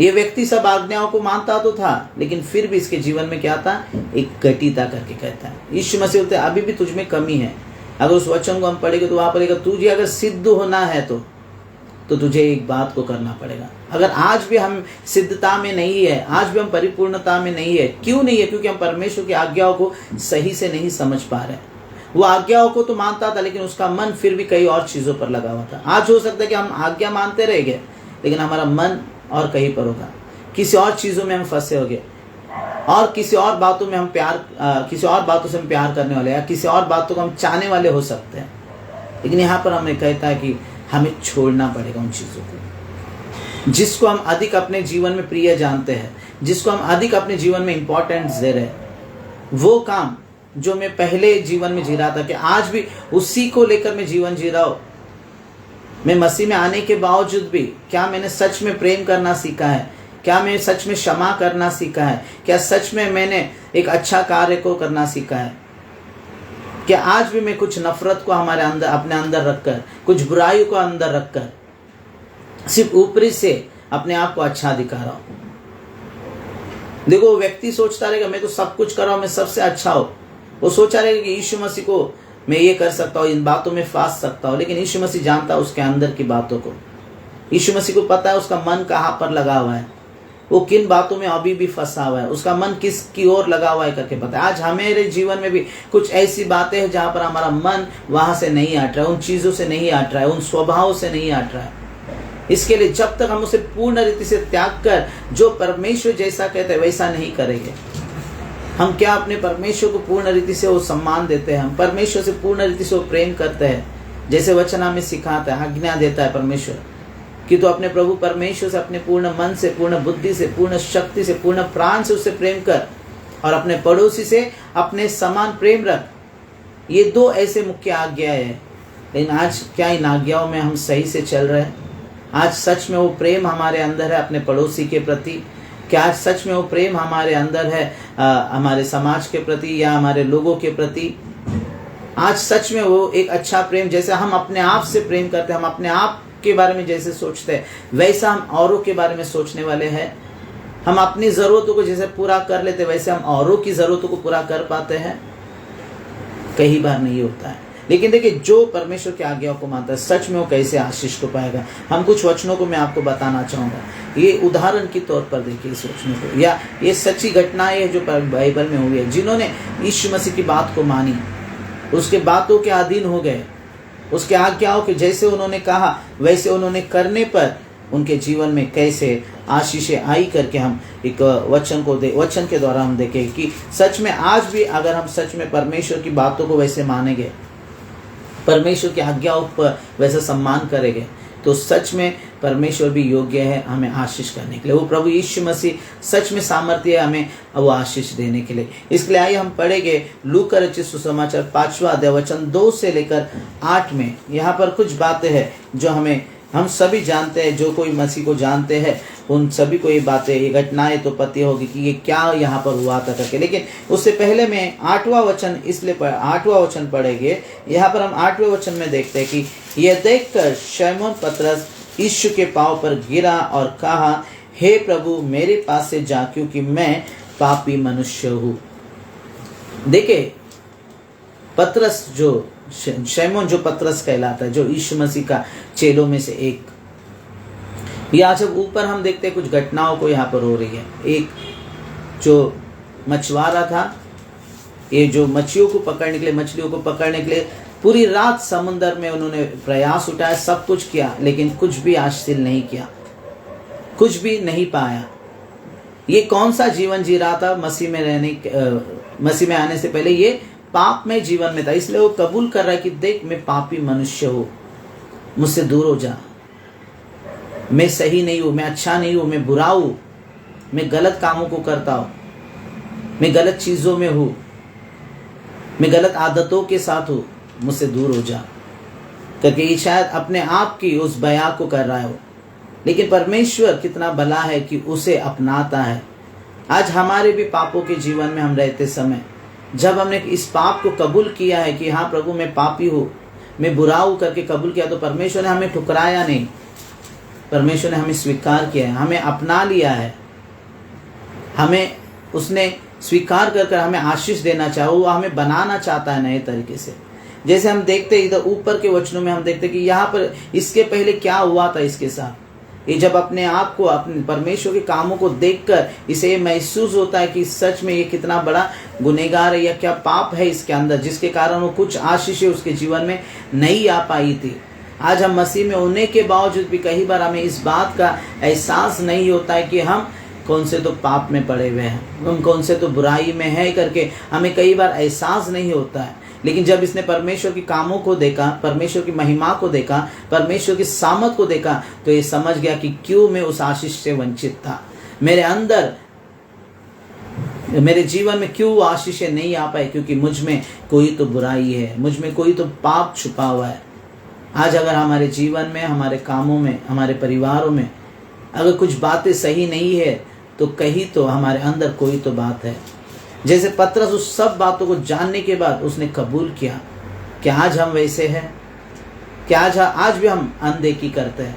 ये व्यक्ति सब आज्ञाओं को मानता तो था, लेकिन फिर भी इसके जीवन में क्या था? एक घटिता करके कहता है। यीशु मसीह बोलते हैं अभी भी तुझ में कमी है। अगर उस वचन को हम पढ़ेंगे तो वहां पड़ेगा तुझे अगर सिद्ध होना है तो तुझे एक बात को करना पड़ेगा। अगर आज भी हम सिद्धता में नहीं है, आज भी हम परिपूर्णता में नहीं है, क्यों नहीं है? क्योंकि हम परमेश्वर की आज्ञाओं को सही से नहीं समझ पा रहे। वो आज्ञाओं को तो मानता था, लेकिन उसका मन फिर भी कई और चीजों पर लगा हुआ था। आज हो सकता है कि हम आज्ञा मानते रह गए, लेकिन हमारा मन और कहीं पर होगा, किसी और चीजों में हम फंसे हो गए, और किसी और बातों में हम किसी और बातों से हम प्यार करने वाले, या किसी और बातों को हम चाहने वाले हो सकते हैं। लेकिन यहाँ पर हमें कहता है कि हमें छोड़ना पड़ेगा उन चीजों को जिसको हम अधिक अपने जीवन में प्रिय जानते हैं, जिसको हम अधिक अपने जीवन में इंपॉर्टेंस दे रहे हैं। वो काम जो मैं पहले जीवन में जी रहा था, कि आज भी उसी को लेकर मैं जीवन जी रहा हूं। मैं मसीह में आने के बावजूद भी क्या मैंने सच में प्रेम करना सीखा है? क्या मैं सच में क्षमा करना सीखा है? क्या सच में मैंने एक अच्छा कार्य को करना सीखा है? क्या आज भी मैं कुछ नफरत को हमारे अंदर, अपने अंदर रखकर, कुछ बुराई को अंदर रखकर सिर्फ ऊपरी से अपने आप को अच्छा दिखा रहा हूं? देखो व्यक्ति सोचता रहेगा मैं तो सब कुछ कर रहा हूं, मैं सबसे अच्छा हूं। वो सोचा रहेगा कि यीशु मसीह को मैं ये कर सकता हूँ, इन बातों में फांस सकता हूँ, लेकिन यीशु मसीह जानता है उसके अंदर की बातों को। यीशु मसीह को पता है उसका मन कहाँ पर लगा हुआ है, वो किन बातों में अभी भी फंसा हुआ है, उसका मन किस की ओर लगा हुआ है करके पता है। आज हमारे जीवन में भी कुछ ऐसी बातें हैं जहाँ पर हमारा मन वहां से नहीं हट रहा है, उन चीजों से नहीं हट रहा है, उन स्वभावों से नहीं हट रहा है। इसके लिए जब तक हम उसे पूर्ण रीति से त्याग कर जो परमेश्वर जैसा कहते हैं वैसा नहीं करेंगे, हम क्या अपने परमेश्वर को पूर्ण रीति से वो सम्मान देते हैं, हम परमेश्वर से पूर्ण रीति से वो प्रेम करते हैं, जैसे वचन हमें सिखाता है, आज्ञा देता है परमेश्वर कि तो अपने प्रभु परमेश्वर से अपने पूर्ण मन से, पूर्ण बुद्धि से, पूर्ण शक्ति से, पूर्ण प्राण से उससे प्रेम कर, और अपने पड़ोसी से अपने समान प्रेम रख। ये दो ऐसे मुख्य आज्ञाएं हैं। लेकिन आज क्या इन आज्ञाओं में हम सही से चल रहे हैं? आज सच में वो प्रेम हमारे अंदर है अपने पड़ोसी के प्रति? क्या आज सच में वो प्रेम हमारे अंदर है हमारे समाज के प्रति या हमारे लोगों के प्रति? आज सच में वो एक अच्छा प्रेम, जैसे हम अपने आप से प्रेम करते हैं, हम अपने आप के बारे में जैसे सोचते हैं वैसा हम औरों के बारे में सोचने वाले हैं? हम अपनी जरूरतों को जैसे पूरा कर लेते वैसे हम औरों की जरूरतों को पूरा कर पाते हैं? कई बार नहीं होता है। लेकिन देखिए जो परमेश्वर की आज्ञाओं को मानता है सच में वो कैसे आशीष को पाएगा। हम कुछ वचनों को मैं आपको बताना चाहूँगा। ये उदाहरण के तौर पर देखिए इस वचनों को, या ये सच्ची घटनाएं है जो बाइबल में हुई है। जिन्होंने यीशु मसीह की बात को मानी, उसके बातों के अधीन हो गए, उसके आज्ञाओं के जैसे उन्होंने कहा वैसे उन्होंने करने पर उनके जीवन में कैसे आशीषें आई करके हम एक वचन के द्वारा हम देखें कि सच में आज भी अगर हम सच में परमेश्वर की बातों को वैसे मानेंगे, परमेश्वर की आज्ञाओं पर वैसा सम्मान करेंगे, तो सच में परमेश्वर भी योग्य है हमें आशीष करने के लिए। वो प्रभु यीशु मसीह सच में सामर्थ्य है हमें वो आशीष देने के लिए। इसके लिए आइए हम पढ़ेंगे लूका रचित सुसमाचार 5वां अध्याय वचन 2 से लेकर 8 में। यहाँ पर कुछ बातें हैं जो हम सभी जानते हैं, जो कोई मसीह को जानते हैं उन सभी को ये बातें, ये घटनाएं तो पता होगी कि ये क्या यहाँ पर हुआ था करके। लेकिन उससे पहले मैं 8वां वचन इसलिए 8वां वचन पढ़ेंगे। यहाँ पर हम 8वें वचन में देखते हैं कि यह देखकर शमौन पतरस यीशु के पांव पर गिरा और कहा, हे प्रभु मेरे पास से जा, क्योंकि मैं पापी मनुष्य हूँ। देखिए पतरस जो शैमोन जो पतरस कहलाता है, जो यीशु मसीह का चेलों में से एक, या जब ऊपर हम देखते हैं कुछ घटनाओं को यहाँ पर हो रही है। एक जो मछुआरा था, ये जो मछलियों को पकड़ने के लिए पूरी रात समुद्र में उन्होंने प्रयास उठाया, सब कुछ किया, लेकिन कुछ भी हासिल नहीं किया, कुछ भी नहीं पाया। ये कौन सा जीवन जी रहा था? मसीह में आने से पहले ये पाप में जीवन में था। इसलिए वो कबूल कर रहा है कि देख मैं पापी मनुष्य हूँ, मुझसे दूर हो जा, मैं सही नहीं हूँ, मैं अच्छा नहीं हूँ, मैं बुरा हूँ, मैं गलत कामों को करता हूँ, मैं गलत चीज़ों में हूँ, मैं गलत आदतों के साथ हूँ, मुझसे दूर हो जा करके ये शायद अपने आप की उस बयां को कर रहा हो। लेकिन परमेश्वर कितना भला है कि उसे अपनाता है। आज हमारे भी पापों के जीवन में हम रहते समय जब हमने इस पाप को कबूल किया है कि हाँ प्रभु मैं पापी हूँ, मैं बुरा हूँ करके कबूल किया, तो परमेश्वर ने हमें ठुकराया नहीं, परमेश्वर ने हमें स्वीकार किया है, हमें अपना लिया है, हमें उसने स्वीकार कर हमें आशीष देना चाहे, वो हमें बनाना चाहता है नए तरीके से। जैसे हम देखते हैं इधर ऊपर के वचनों में हम देखते हैं कि यहाँ पर इसके पहले क्या हुआ था इसके साथ। ये जब अपने आप को, अपने परमेश्वर के कामों को देखकर इसे महसूस होता है कि सच में ये कितना बड़ा गुनहगार है या क्या पाप है इसके अंदर, जिसके कारण वो कुछ आशीषें उसके जीवन में नहीं आ पाई थी। आज हम मसीह में होने के बावजूद भी कई बार हमें इस बात का एहसास नहीं होता है कि हम कौन से तो पाप में पड़े हुए हैं, हम कौन से तो बुराई में है करके हमें कई बार एहसास नहीं होता है। लेकिन जब इसने परमेश्वर के कामों को देखा, परमेश्वर की महिमा को देखा, परमेश्वर की सामर्थ को देखा, तो ये समझ गया कि क्यों मैं उस आशीष से वंचित था, मेरे अंदर, मेरे जीवन में क्यों वो आशीषें नहीं आ पाई, क्योंकि मुझ में कोई तो बुराई है, मुझ में कोई तो पाप छुपा हुआ है। आज अगर हमारे जीवन में, हमारे कामों में, हमारे परिवारों में अगर कुछ बातें सही नहीं है, तो कहीं तो हमारे अंदर कोई तो बात है। जैसे पतरस उस सब बातों को जानने के बाद उसने कबूल किया। क्या आज हम वैसे हैं? क्या आज भी हम अनदेखी करते हैं?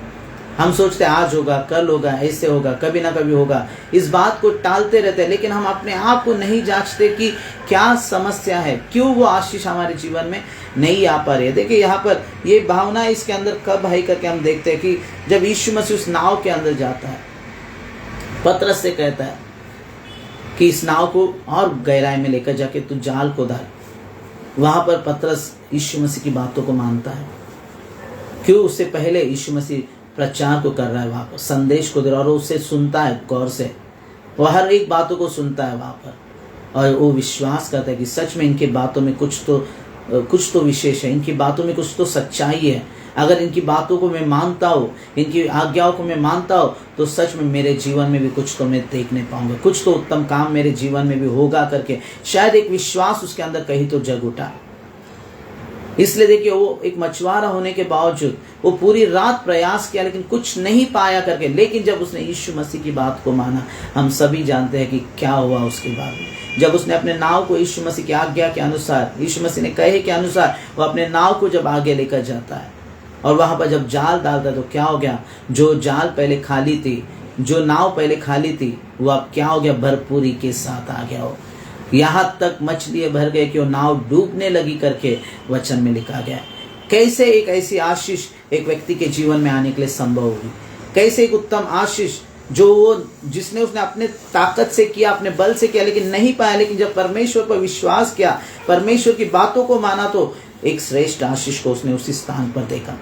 हम सोचते हैं आज होगा, कल होगा, ऐसे होगा, कभी ना कभी होगा, इस बात को टालते रहते हैं। लेकिन हम अपने आप को नहीं जांचते कि क्या समस्या है, क्यों वो आशीष हमारे जीवन में नहीं आ पा रही है। देखिए यहाँ पर ये भावना इसके अंदर कब है करके हम देखते हैं कि जब यीशु मसीह उस नाव के अंदर जाता है, पतरस से कहता है कि इस नाव को और गहराई में लेकर जाके तू जाल को डाल। वहां पर पतरस यीशु मसीह की बातों को मानता है। क्यों? उससे पहले यीशु मसीह प्रचार को कर रहा है, वहां पर संदेश को दे रहा है, और उससे सुनता है गौर से, वो हर एक बातों को सुनता है वहां पर, और वो विश्वास करता है कि सच में इनके बातों में कुछ तो विशेष है, इनकी बातों में कुछ तो सच्चाई है। अगर इनकी बातों को मैं मानता हूँ, इनकी आज्ञाओं को मैं मानता हूँ, तो सच में मेरे जीवन में भी कुछ तो मैं देखने पाऊंगा, कुछ तो उत्तम काम मेरे जीवन में भी होगा करके शायद एक विश्वास उसके अंदर कहीं तो जग उठा। इसलिए देखिए वो एक मछुआरा होने के बावजूद वो पूरी रात प्रयास किया, लेकिन कुछ नहीं पाया करके, लेकिन जब उसने यीशु मसीह की बात को माना, हम सभी जानते हैं कि क्या हुआ उसके बाद में। जब उसने अपने नाव को यीशु मसीह की आज्ञा के अनुसार, यीशु मसीह ने कहे के अनुसार, वो अपने नाव को जब आगे लेकर जाता है और वहां पर जब जाल डालता है, तो क्या हो गया? जो जाल पहले खाली थी, जो नाव पहले खाली थी, वो अब क्या हो गया? भरपूरी के साथ आ गया हो। यहाँ तक मछलियां भर गए कि वो नाव डूबने लगी करके वचन में लिखा गया है। कैसे एक ऐसी आशीष एक व्यक्ति के जीवन में आने के लिए संभव होगी? कैसे एक उत्तम आशीष जो वो जिसने उसने अपने ताकत से किया, अपने बल से किया, लेकिन नहीं पाया, लेकिन जब परमेश्वर पर विश्वास किया, परमेश्वर की बातों को माना, तो एक श्रेष्ठ आशीष को उसने उसी स्थान पर देखा।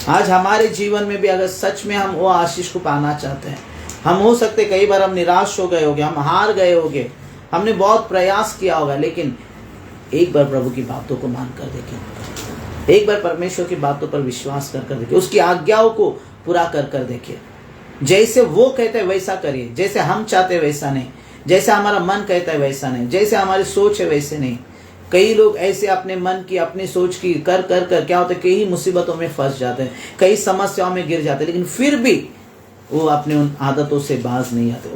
आज हमारे जीवन में भी अगर सच में हम वो आशीष को पाना चाहते हैं, हम हो सकते कई बार हम निराश हो गए होंगे, हम हार गए होंगे, हमने बहुत प्रयास किया होगा, लेकिन एक बार प्रभु की बातों को मान कर देखें, एक बार परमेश्वर की बातों पर विश्वास कर देखें, उसकी आज्ञाओं को पूरा कर देखिए। जैसे वो कहते हैं वैसा करिए, जैसे हम चाहते हैं वैसा नहीं, जैसे हमारा मन कहता है वैसा नहीं, जैसे हमारी सोच है वैसे नहीं। कई लोग ऐसे अपने मन की, अपनी सोच की कर क्या होता है, कई मुसीबतों में फंस जाते हैं, कई समस्याओं में गिर जाते हैं, लेकिन फिर भी वो अपने उन आदतों से बाज नहीं आते,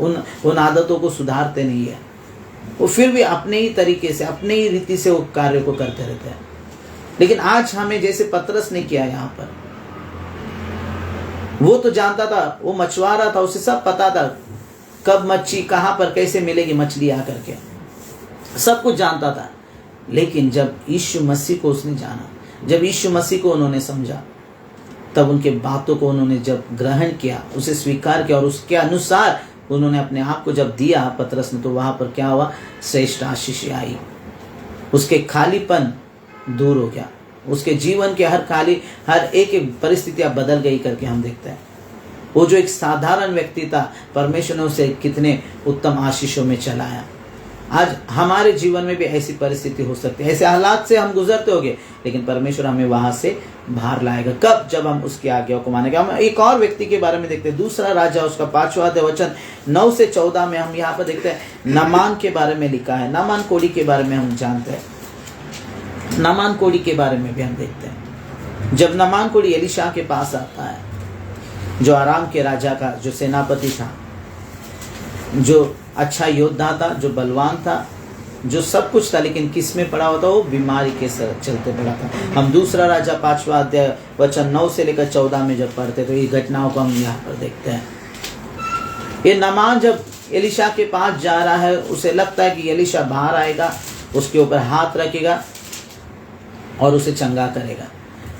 उन आदतों को सुधारते नहीं है। वो फिर भी अपने ही तरीके से, अपने ही रीति से वो कार्य को करते रहते हैं। लेकिन आज हमें जैसे पतरस ने किया यहाँ पर, वो तो जानता था, वो मछुआरा था, उसे सब पता था कब मच्छी कहाँ पर कैसे मिलेगी, मछली आकर के सब कुछ जानता था। लेकिन जब यीशु मसीह को उसने जाना, जब यीशु मसीह को उन्होंने समझा, तब उनके बातों को उन्होंने जब ग्रहण किया, उसे स्वीकार किया और उसके अनुसार उन्होंने अपने आप को जब दिया पतरस ने, तो वहां पर क्या हुआ, श्रेष्ठ आशीष आई। उसके खालीपन दूर हो गया, उसके जीवन के हर एक परिस्थितियां बदल गई करके हम देखते हैं। वो जो एक साधारण व्यक्ति था, परमेश्वर ने उसे कितने उत्तम आशीषों में चलाया। आज हमारे जीवन में भी ऐसी परिस्थिति हो सकती है, ऐसे हालात से हम गुजरते होंगे, लेकिन परमेश्वर हमें वहां से बाहर लाएगा। कब? जब हम उसकी आज्ञाओं को मानेंगे। हम एक और व्यक्ति के बारे में देखते हैं, दूसरा राजा उसका 5वां अध्याय वचन 9 से 14 में हम यहाँ पर देखते हैं नामान के बारे में लिखा है। नामान कोढ़ी के बारे में हम जानते हैं, नामान कोढ़ी के बारे में भी हम देखते हैं। जब नामान कोढ़ी एलीशा के पास आता है, जो आराम के राजा का जो सेनापति था, जो अच्छा योद्धा था, जो बलवान था, जो सब कुछ था, लेकिन किस में पड़ा हुआ था? वो बीमारी के चलते पड़ा था। हम दूसरा राजा 5वां अध्याय वचन 9 से लेकर 14 में जब पढ़ते तो ये घटनाओं को हम यहाँ पर देखते हैं। ये नामान जब एलीशा के पास जा रहा है, उसे लगता है कि एलीशा बाहर आएगा, उसके ऊपर हाथ रखेगा और उसे चंगा करेगा।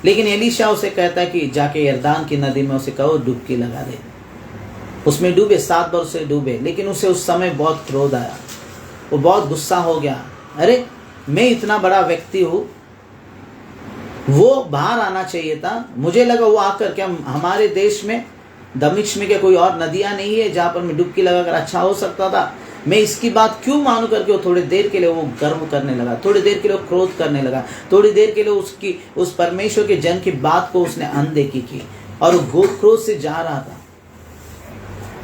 लेकिन एलीशा उसे कहता है कि जाके यरदान की नदी में उसे कहो डुबकी लगा दे। उसमें डूबे, 7 बार उसे डूबे, लेकिन उसे उस समय बहुत क्रोध आया, वो बहुत गुस्सा हो गया। अरे मैं इतना बड़ा व्यक्ति हूँ, वो बाहर आना चाहिए था, मुझे लगा वो आकर, क्या हमारे देश में दमिश्क में क्या कोई और नदियाँ नहीं है जहाँ पर मैं डुबकी लगाकर अच्छा हो सकता था? मैं इसकी बात क्यों मानूं करके वो थोड़ी देर के लिए वो गर्व करने लगा, थोड़ी देर के लिए वो क्रोध करने लगा, थोड़ी देर के लिए उस परमेश्वर के जन की बात को उसने अनदेखी की और वो क्रोध से जा रहा था।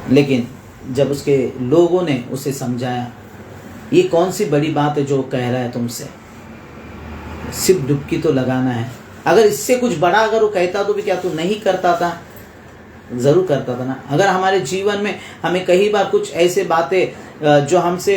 लेकिन जब उसके लोगों ने उसे समझाया, ये कौन सी बड़ी बात है जो कह रहा है तुमसे, सिर्फ डुबकी तो लगाना है। अगर इससे कुछ बड़ा अगर वो कहता तो भी क्या तू नहीं करता था? जरूर करता था ना। अगर हमारे जीवन में हमें कई बार कुछ ऐसे बातें जो हमसे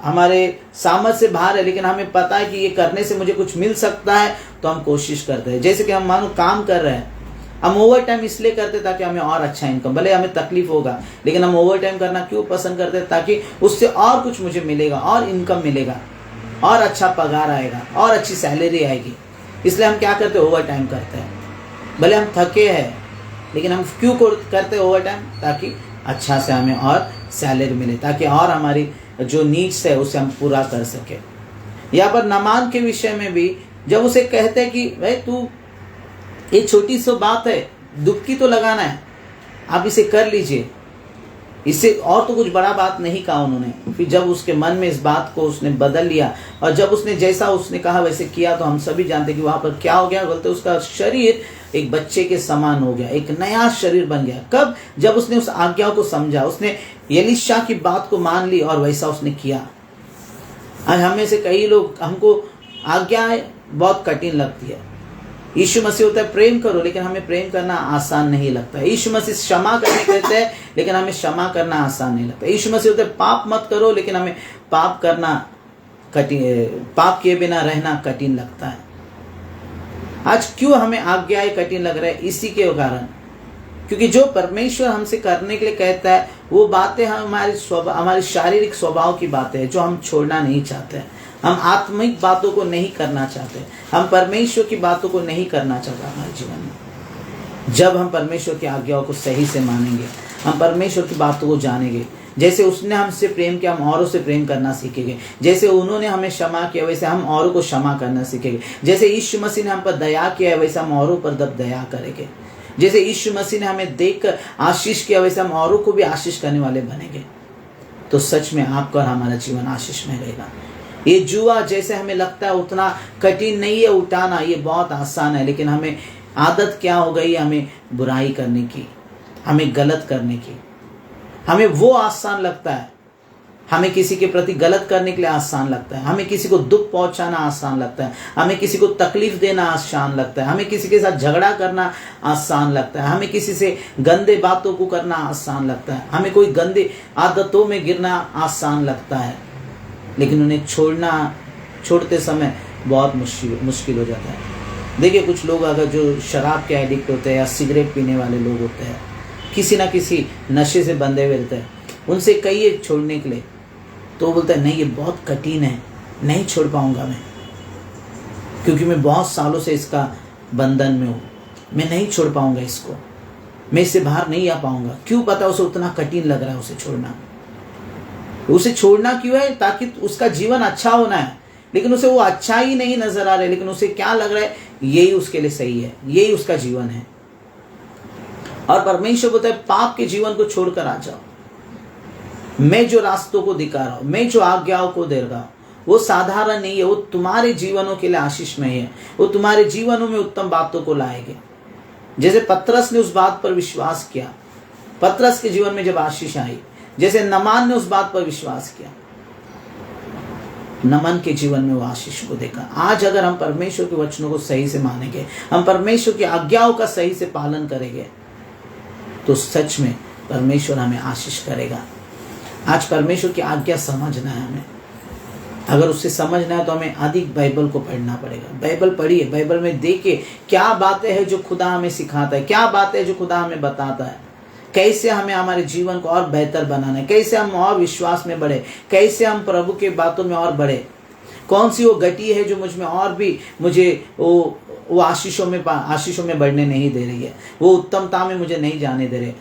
हमारे सामर्थ्य से बाहर है, लेकिन हमें पता है कि ये करने से मुझे कुछ मिल सकता है, तो हम कोशिश करते हैं। जैसे कि हम मानो काम कर रहे हैं, हम ओवर टाइम इसलिए करते ताकि हमें और अच्छा इनकम, भले हमें तकलीफ होगा, लेकिन हम ओवर टाइम करना क्यों पसंद करते हैं? ताकि उससे और कुछ मुझे मिलेगा, और इनकम मिलेगा, और अच्छा पगार आएगा, और अच्छी सैलरी आएगी। इसलिए हम क्या करते हैं? ओवर टाइम करते हैं। भले हम थके हैं, लेकिन हम क्यों करते हैं ओवर टाइम? ताकि अच्छा से हमें और सैलरी मिले, ताकि और हमारी जो नीड्स है उसे हम पूरा कर सके। यहाँ पर नामान के विषय में भी जब उसे कहते हैं कि भाई तू, ये छोटी सी बात है, डुबकी तो लगाना है, आप इसे कर लीजिए, इससे और तो कुछ बड़ा बात नहीं कहा उन्होंने। फिर जब उसके मन में इस बात को उसने बदल लिया और जब उसने जैसा उसने कहा वैसे किया, तो हम सभी जानते कि वहां पर क्या हो गया? बोलते उसका शरीर एक बच्चे के समान हो गया, एक नया शरीर बन गया। कब? जब उसने उस आज्ञा को समझा, उसने एलीशा की बात को मान ली और वैसा उसने किया। आज हमें से कई लोग, हमको आज्ञाएं बहुत कठिन लगती है। यीशु मसीह होता है प्रेम करो, लेकिन हमें प्रेम करना आसान नहीं लगता। यीशु मसीह क्षमा करने कहते हैं, लेकिन हमें क्षमा करना आसान नहीं लगता। यीशु मसीह होता है पाप मत करो, लेकिन हमें पाप करना कठिन, पाप किए बिना रहना कठिन लगता है। आज क्यों हमें आज्ञाएं कठिन लग रहा है? इसी के कारण, क्योंकि जो परमेश्वर हमसे करने के लिए कहता है वो बातें हमारी शारीरिक स्वभाव की बातें हैं, जो हम छोड़ना नहीं चाहते। हम आत्मिक बातों को नहीं करना चाहते, हम परमेश्वर की बातों को नहीं करना चाहते हमारे जीवन में। जब हम परमेश्वर की आज्ञाओं को सही से मानेंगे, हम परमेश्वर की बातों को जानेंगे, जैसे उसने हमसे प्रेम किया, हम औरों से प्रेम करना सीखेंगे। जैसे उन्होंने हमें क्षमा किया, वैसे हम औरों को क्षमा करना सीखेंगे। जैसे यीशु मसीह ने हम पर दया किया है, वैसे हम औरों पर दया करेंगे। जैसे यीशु मसीह ने हमें देखकर आशीष किया, वैसे हम औरों को भी आशीष करने वाले बनेंगे। तो सच में आपका और हमारा जीवन आशीष में रहेगा। ये जुआ जैसे हमें लगता है उतना कठिन नहीं है उठाना, ये बहुत आसान है, लेकिन हमें आदत क्या हो गई? हमें बुराई करने की, हमें गलत करने की। हमें वो आसान लगता है, हमें किसी के प्रति गलत करने के लिए आसान लगता है, हमें किसी को दुख पहुंचाना आसान लगता है, हमें किसी को तकलीफ देना आसान लगता है, हमें किसी के साथ झगड़ा करना आसान लगता है, हमें किसी से गंदे बातों को करना आसान लगता है, हमें कोई गंदे आदतों में गिरना आसान लगता है। लेकिन उन्हें छोड़ते समय बहुत मुश्किल हो जाता है। देखिए कुछ लोग अगर जो शराब के एडिक्ट होते हैं या सिगरेट पीने वाले लोग होते हैं, किसी ना किसी नशे से बंधे हुए रहते हैं, उनसे कहिए छोड़ने के लिए, तो वो बोलता है नहीं ये बहुत कठिन है, नहीं छोड़ पाऊंगा मैं, क्योंकि मैं बहुत सालों से इसका बंधन में हूँ, मैं नहीं छोड़ पाऊंगा इसको, मैं इससे बाहर नहीं आ पाऊंगा। क्यों पता उसे उतना कठिन लग रहा है उसे छोड़ना। उसे छोड़ना क्यों है? ताकि उसका जीवन अच्छा होना है, लेकिन उसे वो अच्छा ही नहीं नजर आ रहा है, लेकिन उसे क्या लग रहा है यही उसके लिए सही है, यही उसका जीवन है। और परमेश्वर बोलता है पाप के जीवन को छोड़कर आ जाओ, मैं जो रास्तों को दिखा रहा हूं, मैं जो आज्ञाओं को दे रहा हूं, वो साधारण नहीं है, वो तुम्हारे जीवनों के लिए आशीषमय है, वो तुम्हारे जीवनों में उत्तम बातों को लाएंगे। जैसे पतरस ने उस बात पर विश्वास किया, पतरस के जीवन में जब आशीष आई, जैसे नमान ने उस बात पर विश्वास किया, नमन के जीवन में वो आशीष को देखा। आज अगर हम परमेश्वर के वचनों को सही से मानेंगे, हम परमेश्वर की आज्ञाओं का सही से पालन करेंगे, तो सच में परमेश्वर हमें आशीष करेगा। आज परमेश्वर की आज्ञा समझना है हमें, अगर उससे समझना है तो हमें अधिक बाइबल को पढ़ना पड़ेगा। बाइबल पढ़िए, बाइबल में देखिए क्या बातें हैं जो खुदा हमें सिखाता है, क्या बातें हैं जो खुदा हमें बताता है, कैसे हमें हमारे जीवन को और बेहतर बनाना है, कैसे हम और विश्वास में बढ़े, कैसे हम प्रभु के बातों में और बढ़े, कौन सी वो गति है जो मुझ में और भी मुझे वो आशीषों में बढ़ने नहीं दे रही है, वो उत्तमता में मुझे नहीं जाने दे रहे।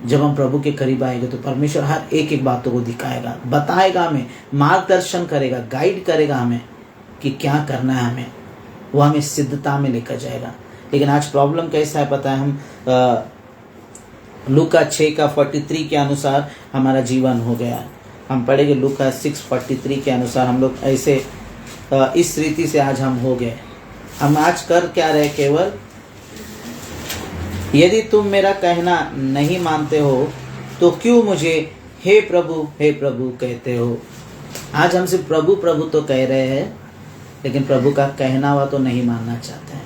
जब हम प्रभु के करीब आएंगे तो परमेश्वर हर एक एक बातों को दिखाएगा, बताएगा, हमें मार्गदर्शन करेगा, गाइड करेगा हमें कि क्या करना है हमें, वो हमें सिद्धता में लेकर जाएगा। लेकिन आज प्रॉब्लम कैसा है पता है, हम लूका 6:43 के अनुसार हमारा जीवन हो गया है। हम पढ़ेंगे लूका 6:43 के अनुसार हम लोग ऐसे इस रीति से आज हम हो गए। हम आज कर क्या रहे, केवल यदि तुम मेरा कहना नहीं मानते हो तो क्यों मुझे हे प्रभु कहते हो। आज हम सिर्फ प्रभु प्रभु तो कह रहे हैं, लेकिन प्रभु का कहना हुआ तो नहीं मानना चाहते हैं।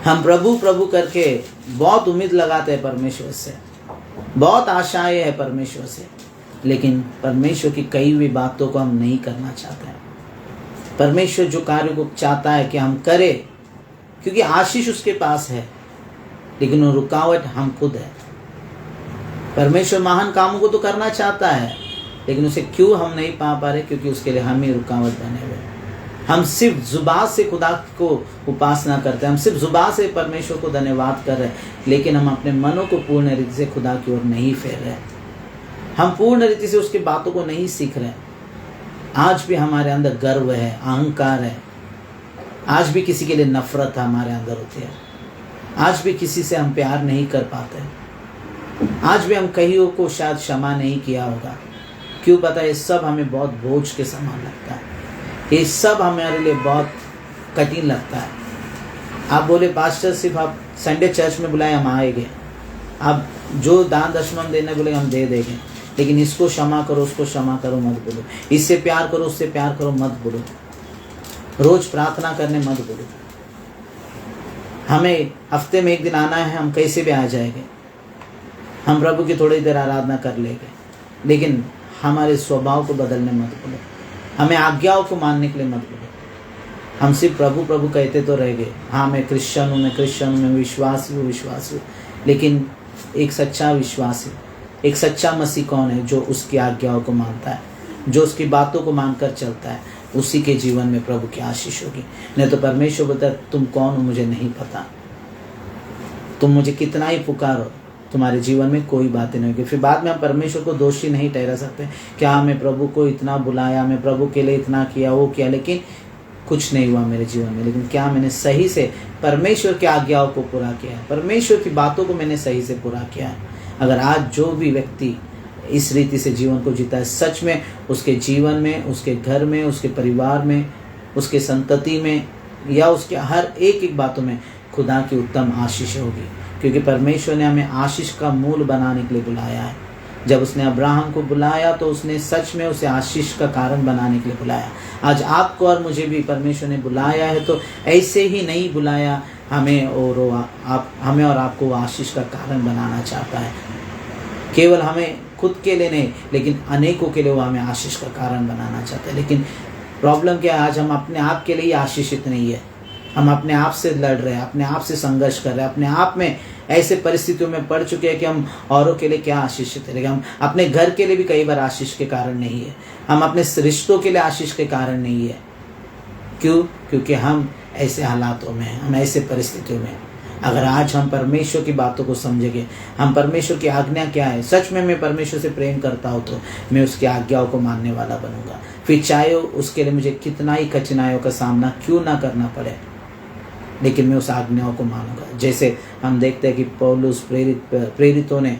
हम प्रभु प्रभु करके बहुत उम्मीद लगाते हैं परमेश्वर से, बहुत आशाएं है परमेश्वर से, लेकिन परमेश्वर की कही हुई बातों को हम नहीं करना चाहते हैं। परमेश्वर जो कार्य को चाहता है कि हम करें, क्योंकि आशीष उसके पास है, लेकिन वो रुकावट हम खुद है। परमेश्वर महान कामों को तो करना चाहता है, लेकिन उसे क्यों हम नहीं पा रहे, क्योंकि उसके लिए हम ही रुकावट बने हुए। हम सिर्फ जुबान से खुदा को उपासना करते हैं, हम सिर्फ जुबान से परमेश्वर को धन्यवाद कर रहे हैं, लेकिन हम अपने मनों को पूर्ण रीति से खुदा की ओर नहीं फेर रहे, हम पूर्ण रीति से उसकी बातों को नहीं सीख रहे। आज भी हमारे अंदर गर्व है, अहंकार है, आज भी किसी के लिए नफरत हमारे अंदर होती है, आज भी किसी से हम प्यार नहीं कर पाते, आज भी हम कईयों को शायद क्षमा नहीं किया होगा। क्यों पता है, ये सब हमें बहुत बोझ के समान लगता है, ये सब हमारे लिए बहुत कठिन लगता है। आप बोले पास्टर सिर्फ आप संडे चर्च में बुलाए हम आएंगे, आप जो दान दशमन देने बोले हम दे देंगे, लेकिन इसको क्षमा करो उसको क्षमा करो मत बोलो, इससे प्यार करो उससे प्यार करो मत बोलो, रोज प्रार्थना करने मत बोलो। हमें हफ्ते में एक दिन आना है, हम कैसे भी आ जाएंगे, हम प्रभु की थोड़ी देर आराधना कर लेंगे, लेकिन हमारे स्वभाव को बदलने मत बोलो, हमें आज्ञाओं को मानने के लिए मत बोलो। हम सिर्फ प्रभु प्रभु कहते तो रह गए, हाँ मैं क्रिश्चियन हूँ, मैं विश्वासी हूँ, लेकिन एक सच्चा विश्वासी, एक सच्चा मसीह कौन है? जो उसकी आज्ञाओं को मानता है, जो उसकी बातों को मानकर चलता है, उसी के जीवन में प्रभु की आशीष होगी। नहीं तो परमेश्वर बोलता है तुम कौन हो मुझे नहीं पता, तुम मुझे कितना ही पुकारो, तुम्हारे जीवन में कोई बातें नहीं होगी। फिर बाद में हम परमेश्वर को दोषी नहीं ठहरा सकते, क्या मैं प्रभु को इतना बुलाया, मैं प्रभु के लिए इतना किया, वो किया, लेकिन कुछ नहीं हुआ मेरे जीवन में। लेकिन क्या मैंने सही से परमेश्वर की आज्ञाओं को पूरा किया है, परमेश्वर की बातों को मैंने सही से पूरा किया है। अगर आज जो भी व्यक्ति इस रीति से जीवन को जीता है, सच में उसके जीवन में, उसके घर में, उसके परिवार में, उसके संतति में, या उसके हर एक एक बातों में खुदा की उत्तम आशीष होगी, क्योंकि परमेश्वर ने हमें आशीष का मूल बनाने के लिए बुलाया है। जब उसने अब्राहम को बुलाया तो उसने सच में उसे आशीष का कारण बनाने के लिए बुलाया। आज आपको और मुझे भी परमेश्वर ने बुलाया है, तो ऐसे ही नहीं बुलाया हमें और आपको आशीष का कारण बनाना चाहता है। केवल हमें खुद के लिए नहीं, लेकिन अनेकों के लिए वो हमें आशीष का कारण बनाना चाहता है। लेकिन प्रॉब्लम क्या है, आज हम अपने आप के लिए ही आशीषित नहीं है, हम अपने आप से लड़ रहे हैं, अपने आप से संघर्ष कर रहे हैं, अपने आप में ऐसे परिस्थितियों में पड़ चुके हैं कि हम औरों के लिए क्या आशीष करेंगे। हम अपने घर के लिए भी कई बार आशीष के कारण नहीं है, हम अपने रिश्तों के लिए आशीष के कारण नहीं है। क्यों? क्योंकि हम ऐसे हालातों में हैं, हम ऐसे परिस्थितियों में। अगर आज हम परमेश्वर की बातों को समझेंगे, हम परमेश्वर की आज्ञा क्या है, सच में मैं परमेश्वर से प्रेम करता हूँ तो मैं उसकी आज्ञाओं को मानने वाला बनूंगा। फिर चाहे उसके लिए मुझे कितना ही कठिनाइयों का सामना क्यों ना करना पड़े, लेकिन मैं उस आज्ञाओं को मानूंगा। जैसे हम देखते हैं कि पौलुस प्रेरितों ने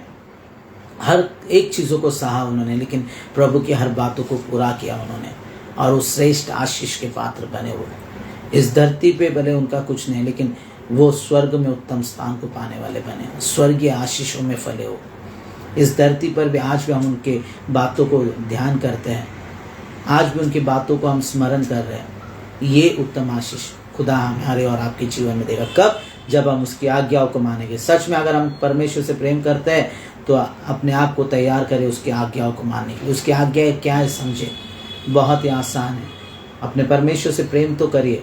हर एक चीज़ों को सहा उन्होंने, लेकिन प्रभु की हर बातों को पूरा किया उन्होंने, और उस श्रेष्ठ आशीष के पात्र बने हुए। इस धरती पे भले उनका कुछ नहीं, लेकिन वो स्वर्ग में उत्तम स्थान को पाने वाले बने, स्वर्गीय आशीषों में फले हो। इस धरती पर भी आज भी हम उनके बातों को ध्यान करते हैं, आज भी उनकी बातों को हम स्मरण कर रहे हैं। ये उत्तम आशीष खुदा हमारे और आपके जीवन में देगा। कब? जब हम उसकी आज्ञाओं को मानेंगे। सच में अगर हम परमेश्वर से प्रेम करते हैं तो अपने आप को तैयार करें उसकी आज्ञाओं को मानने के लिए। उसकी आज्ञा क्या है समझे, बहुत ही आसान है। अपने परमेश्वर से प्रेम तो करिए,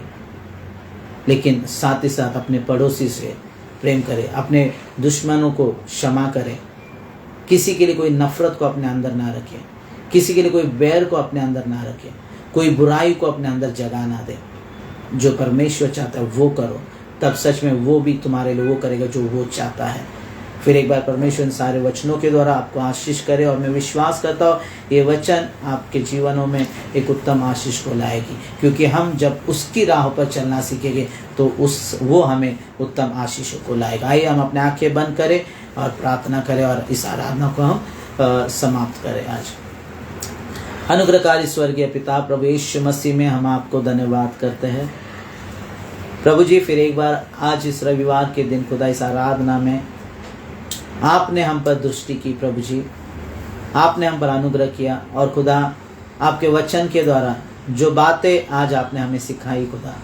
लेकिन साथ ही साथ अपने पड़ोसी से प्रेम करें, अपने दुश्मनों को क्षमा करें, किसी के लिए कोई नफरत को अपने अंदर ना रखें, किसी के लिए कोई बैर को अपने अंदर ना रखें, कोई बुराई को अपने अंदर जगा ना दे। जो परमेश्वर चाहता है वो करो, तब सच में वो भी तुम्हारे लिए वो करेगा जो वो चाहता है। फिर एक बार परमेश्वर इन सारे वचनों के द्वारा आपको आशीष करे, और मैं विश्वास करता हूँ ये वचन आपके जीवनों में एक उत्तम आशीष को लाएगी, क्योंकि हम जब उसकी राह पर चलना सीखेंगे तो वो हमें उत्तम आशीषों को लाएगा। आइए हम अपने आंखें बंद करें और प्रार्थना करें और इस आराधना को हम समाप्त करें। आज अनुग्रहकारी स्वर्गीय पिता प्रभु यीशु मसीह में हम आपको धन्यवाद करते हैं प्रभु जी। फिर एक बार आज इस रविवार के दिन खुदा इस आराधना में आपने हम पर दृष्टि की प्रभु जी, आपने हम पर अनुग्रह किया, और खुदा आपके वचन के द्वारा जो बातें आज आपने हमें सिखाई खुदा,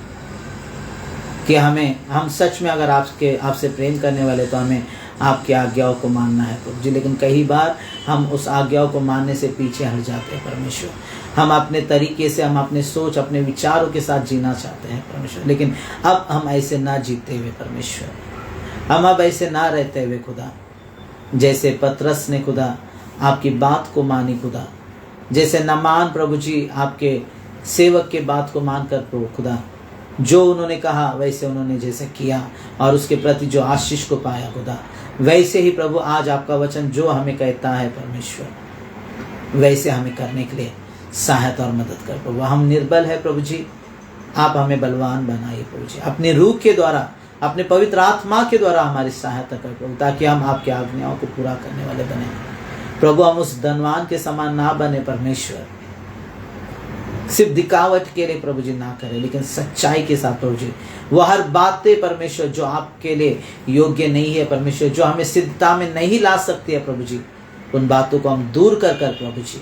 कि हम सच में अगर आपसे प्रेम करने वाले तो हमें आपकी आज्ञाओं को मानना है प्रभु जी। लेकिन कई बार हम उस आज्ञाओं को मानने से पीछे हट जाते हैं परमेश्वर। हम अपने तरीके से, हम अपने सोच, अपने विचारों के साथ जीना चाहते हैं परमेश्वर, लेकिन अब हम ऐसे ना जीते हुए परमेश्वर, हम अब ऐसे ना रहते हुए खुदा, जैसे पतरस ने खुदा आपकी बात को मानी खुदा, जैसे नमान प्रभु जी आपके सेवक के बात को मानकर प्रभु खुदा जो उन्होंने कहा वैसे उन्होंने जैसे किया, और उसके प्रति जो आशीष को पाया खुदा, वैसे ही प्रभु आज आपका वचन जो हमें कहता है परमेश्वर, वैसे हमें करने के लिए सहायता और मदद कर प्रभु। हम निर्बल है प्रभु जी, आप हमें बलवान बनाइए प्रभु जी, अपने रूह के द्वारा, अपने पवित्र आत्मा के द्वारा हमारी सहायता कर प्रभु, ताकि हम आपकी आज्ञाओं को पूरा करने वाले बने प्रभु। हम उस धनवान के समान ना बने परमेश्वर, सिर्फ दिखावट के लिए प्रभु जी ना करें, लेकिन सच्चाई के साथ प्रभु जी वो हर बातें परमेश्वर जो आपके लिए योग्य नहीं है परमेश्वर, जो हमें सिद्धता में नहीं ला सकती है प्रभु जी, उन बातों को हम दूर कर प्रभु जी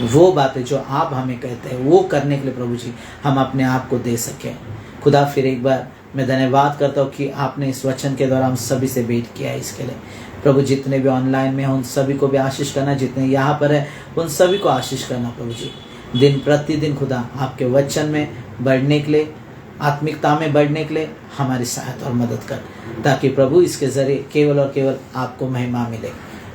वो बातें जो आप हमें कहते हैं वो करने के लिए प्रभु जी हम अपने आप को दे सकें खुदा। फिर एक बार मैं धन्यवाद करता हूँ कि आपने इस वचन के द्वारा हम सभी से भेंट किया है। इसके लिए प्रभु जितने भी ऑनलाइन में हैं उन सभी को भी आशीष करना, जितने यहाँ पर है उन सभी को आशीष करना प्रभु जी। दिन प्रतिदिन खुदा आपके वचन में बढ़ने के लिए, आत्मिकता में बढ़ने के लिए हमारी सहायता और मदद कर, ताकि प्रभु इसके जरिए केवल और केवल आपको महिमा मिले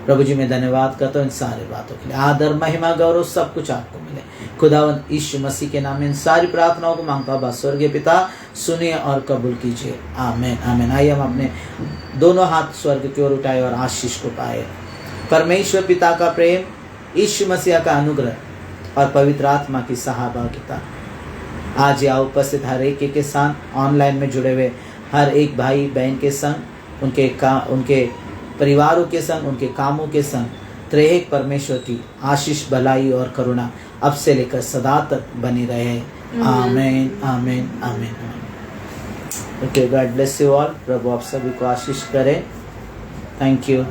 प्रभु जी। मैं धन्यवाद करता हूँ इन सारी बातों के लिए, आदर महिमा गौरव सब कुछ आपको मिले खुदावंद यीशु मसीह के नाम में इन सारी प्रार्थनाओं को मांगता हूँ स्वर्गीय पिता, सुनिए और कबूल कीजिए, आमीन आमीन। आइए हम अपने दोनों हाथ स्वर्ग की ओर उठाए और आशीष को पाए। परमेश्वर पिता का प्रेम, यीशु मसीह का अनुग्रह और पवित्र आत्मा की सहभागिता आज यहाँ उपस्थित हर एक के साथ, ऑनलाइन में जुड़े हुए हर एक भाई बहन के संग, उनके परिवारों के संग, उनके कामों के संग त्रिएक परमेश्वर की आशीष, भलाई और करुणा अब से लेकर सदा तक बनी रहे। आमीन आमीन आमीन। Okay, God bless you all. प्रभु आप सभी को आशीष करे। Thank you.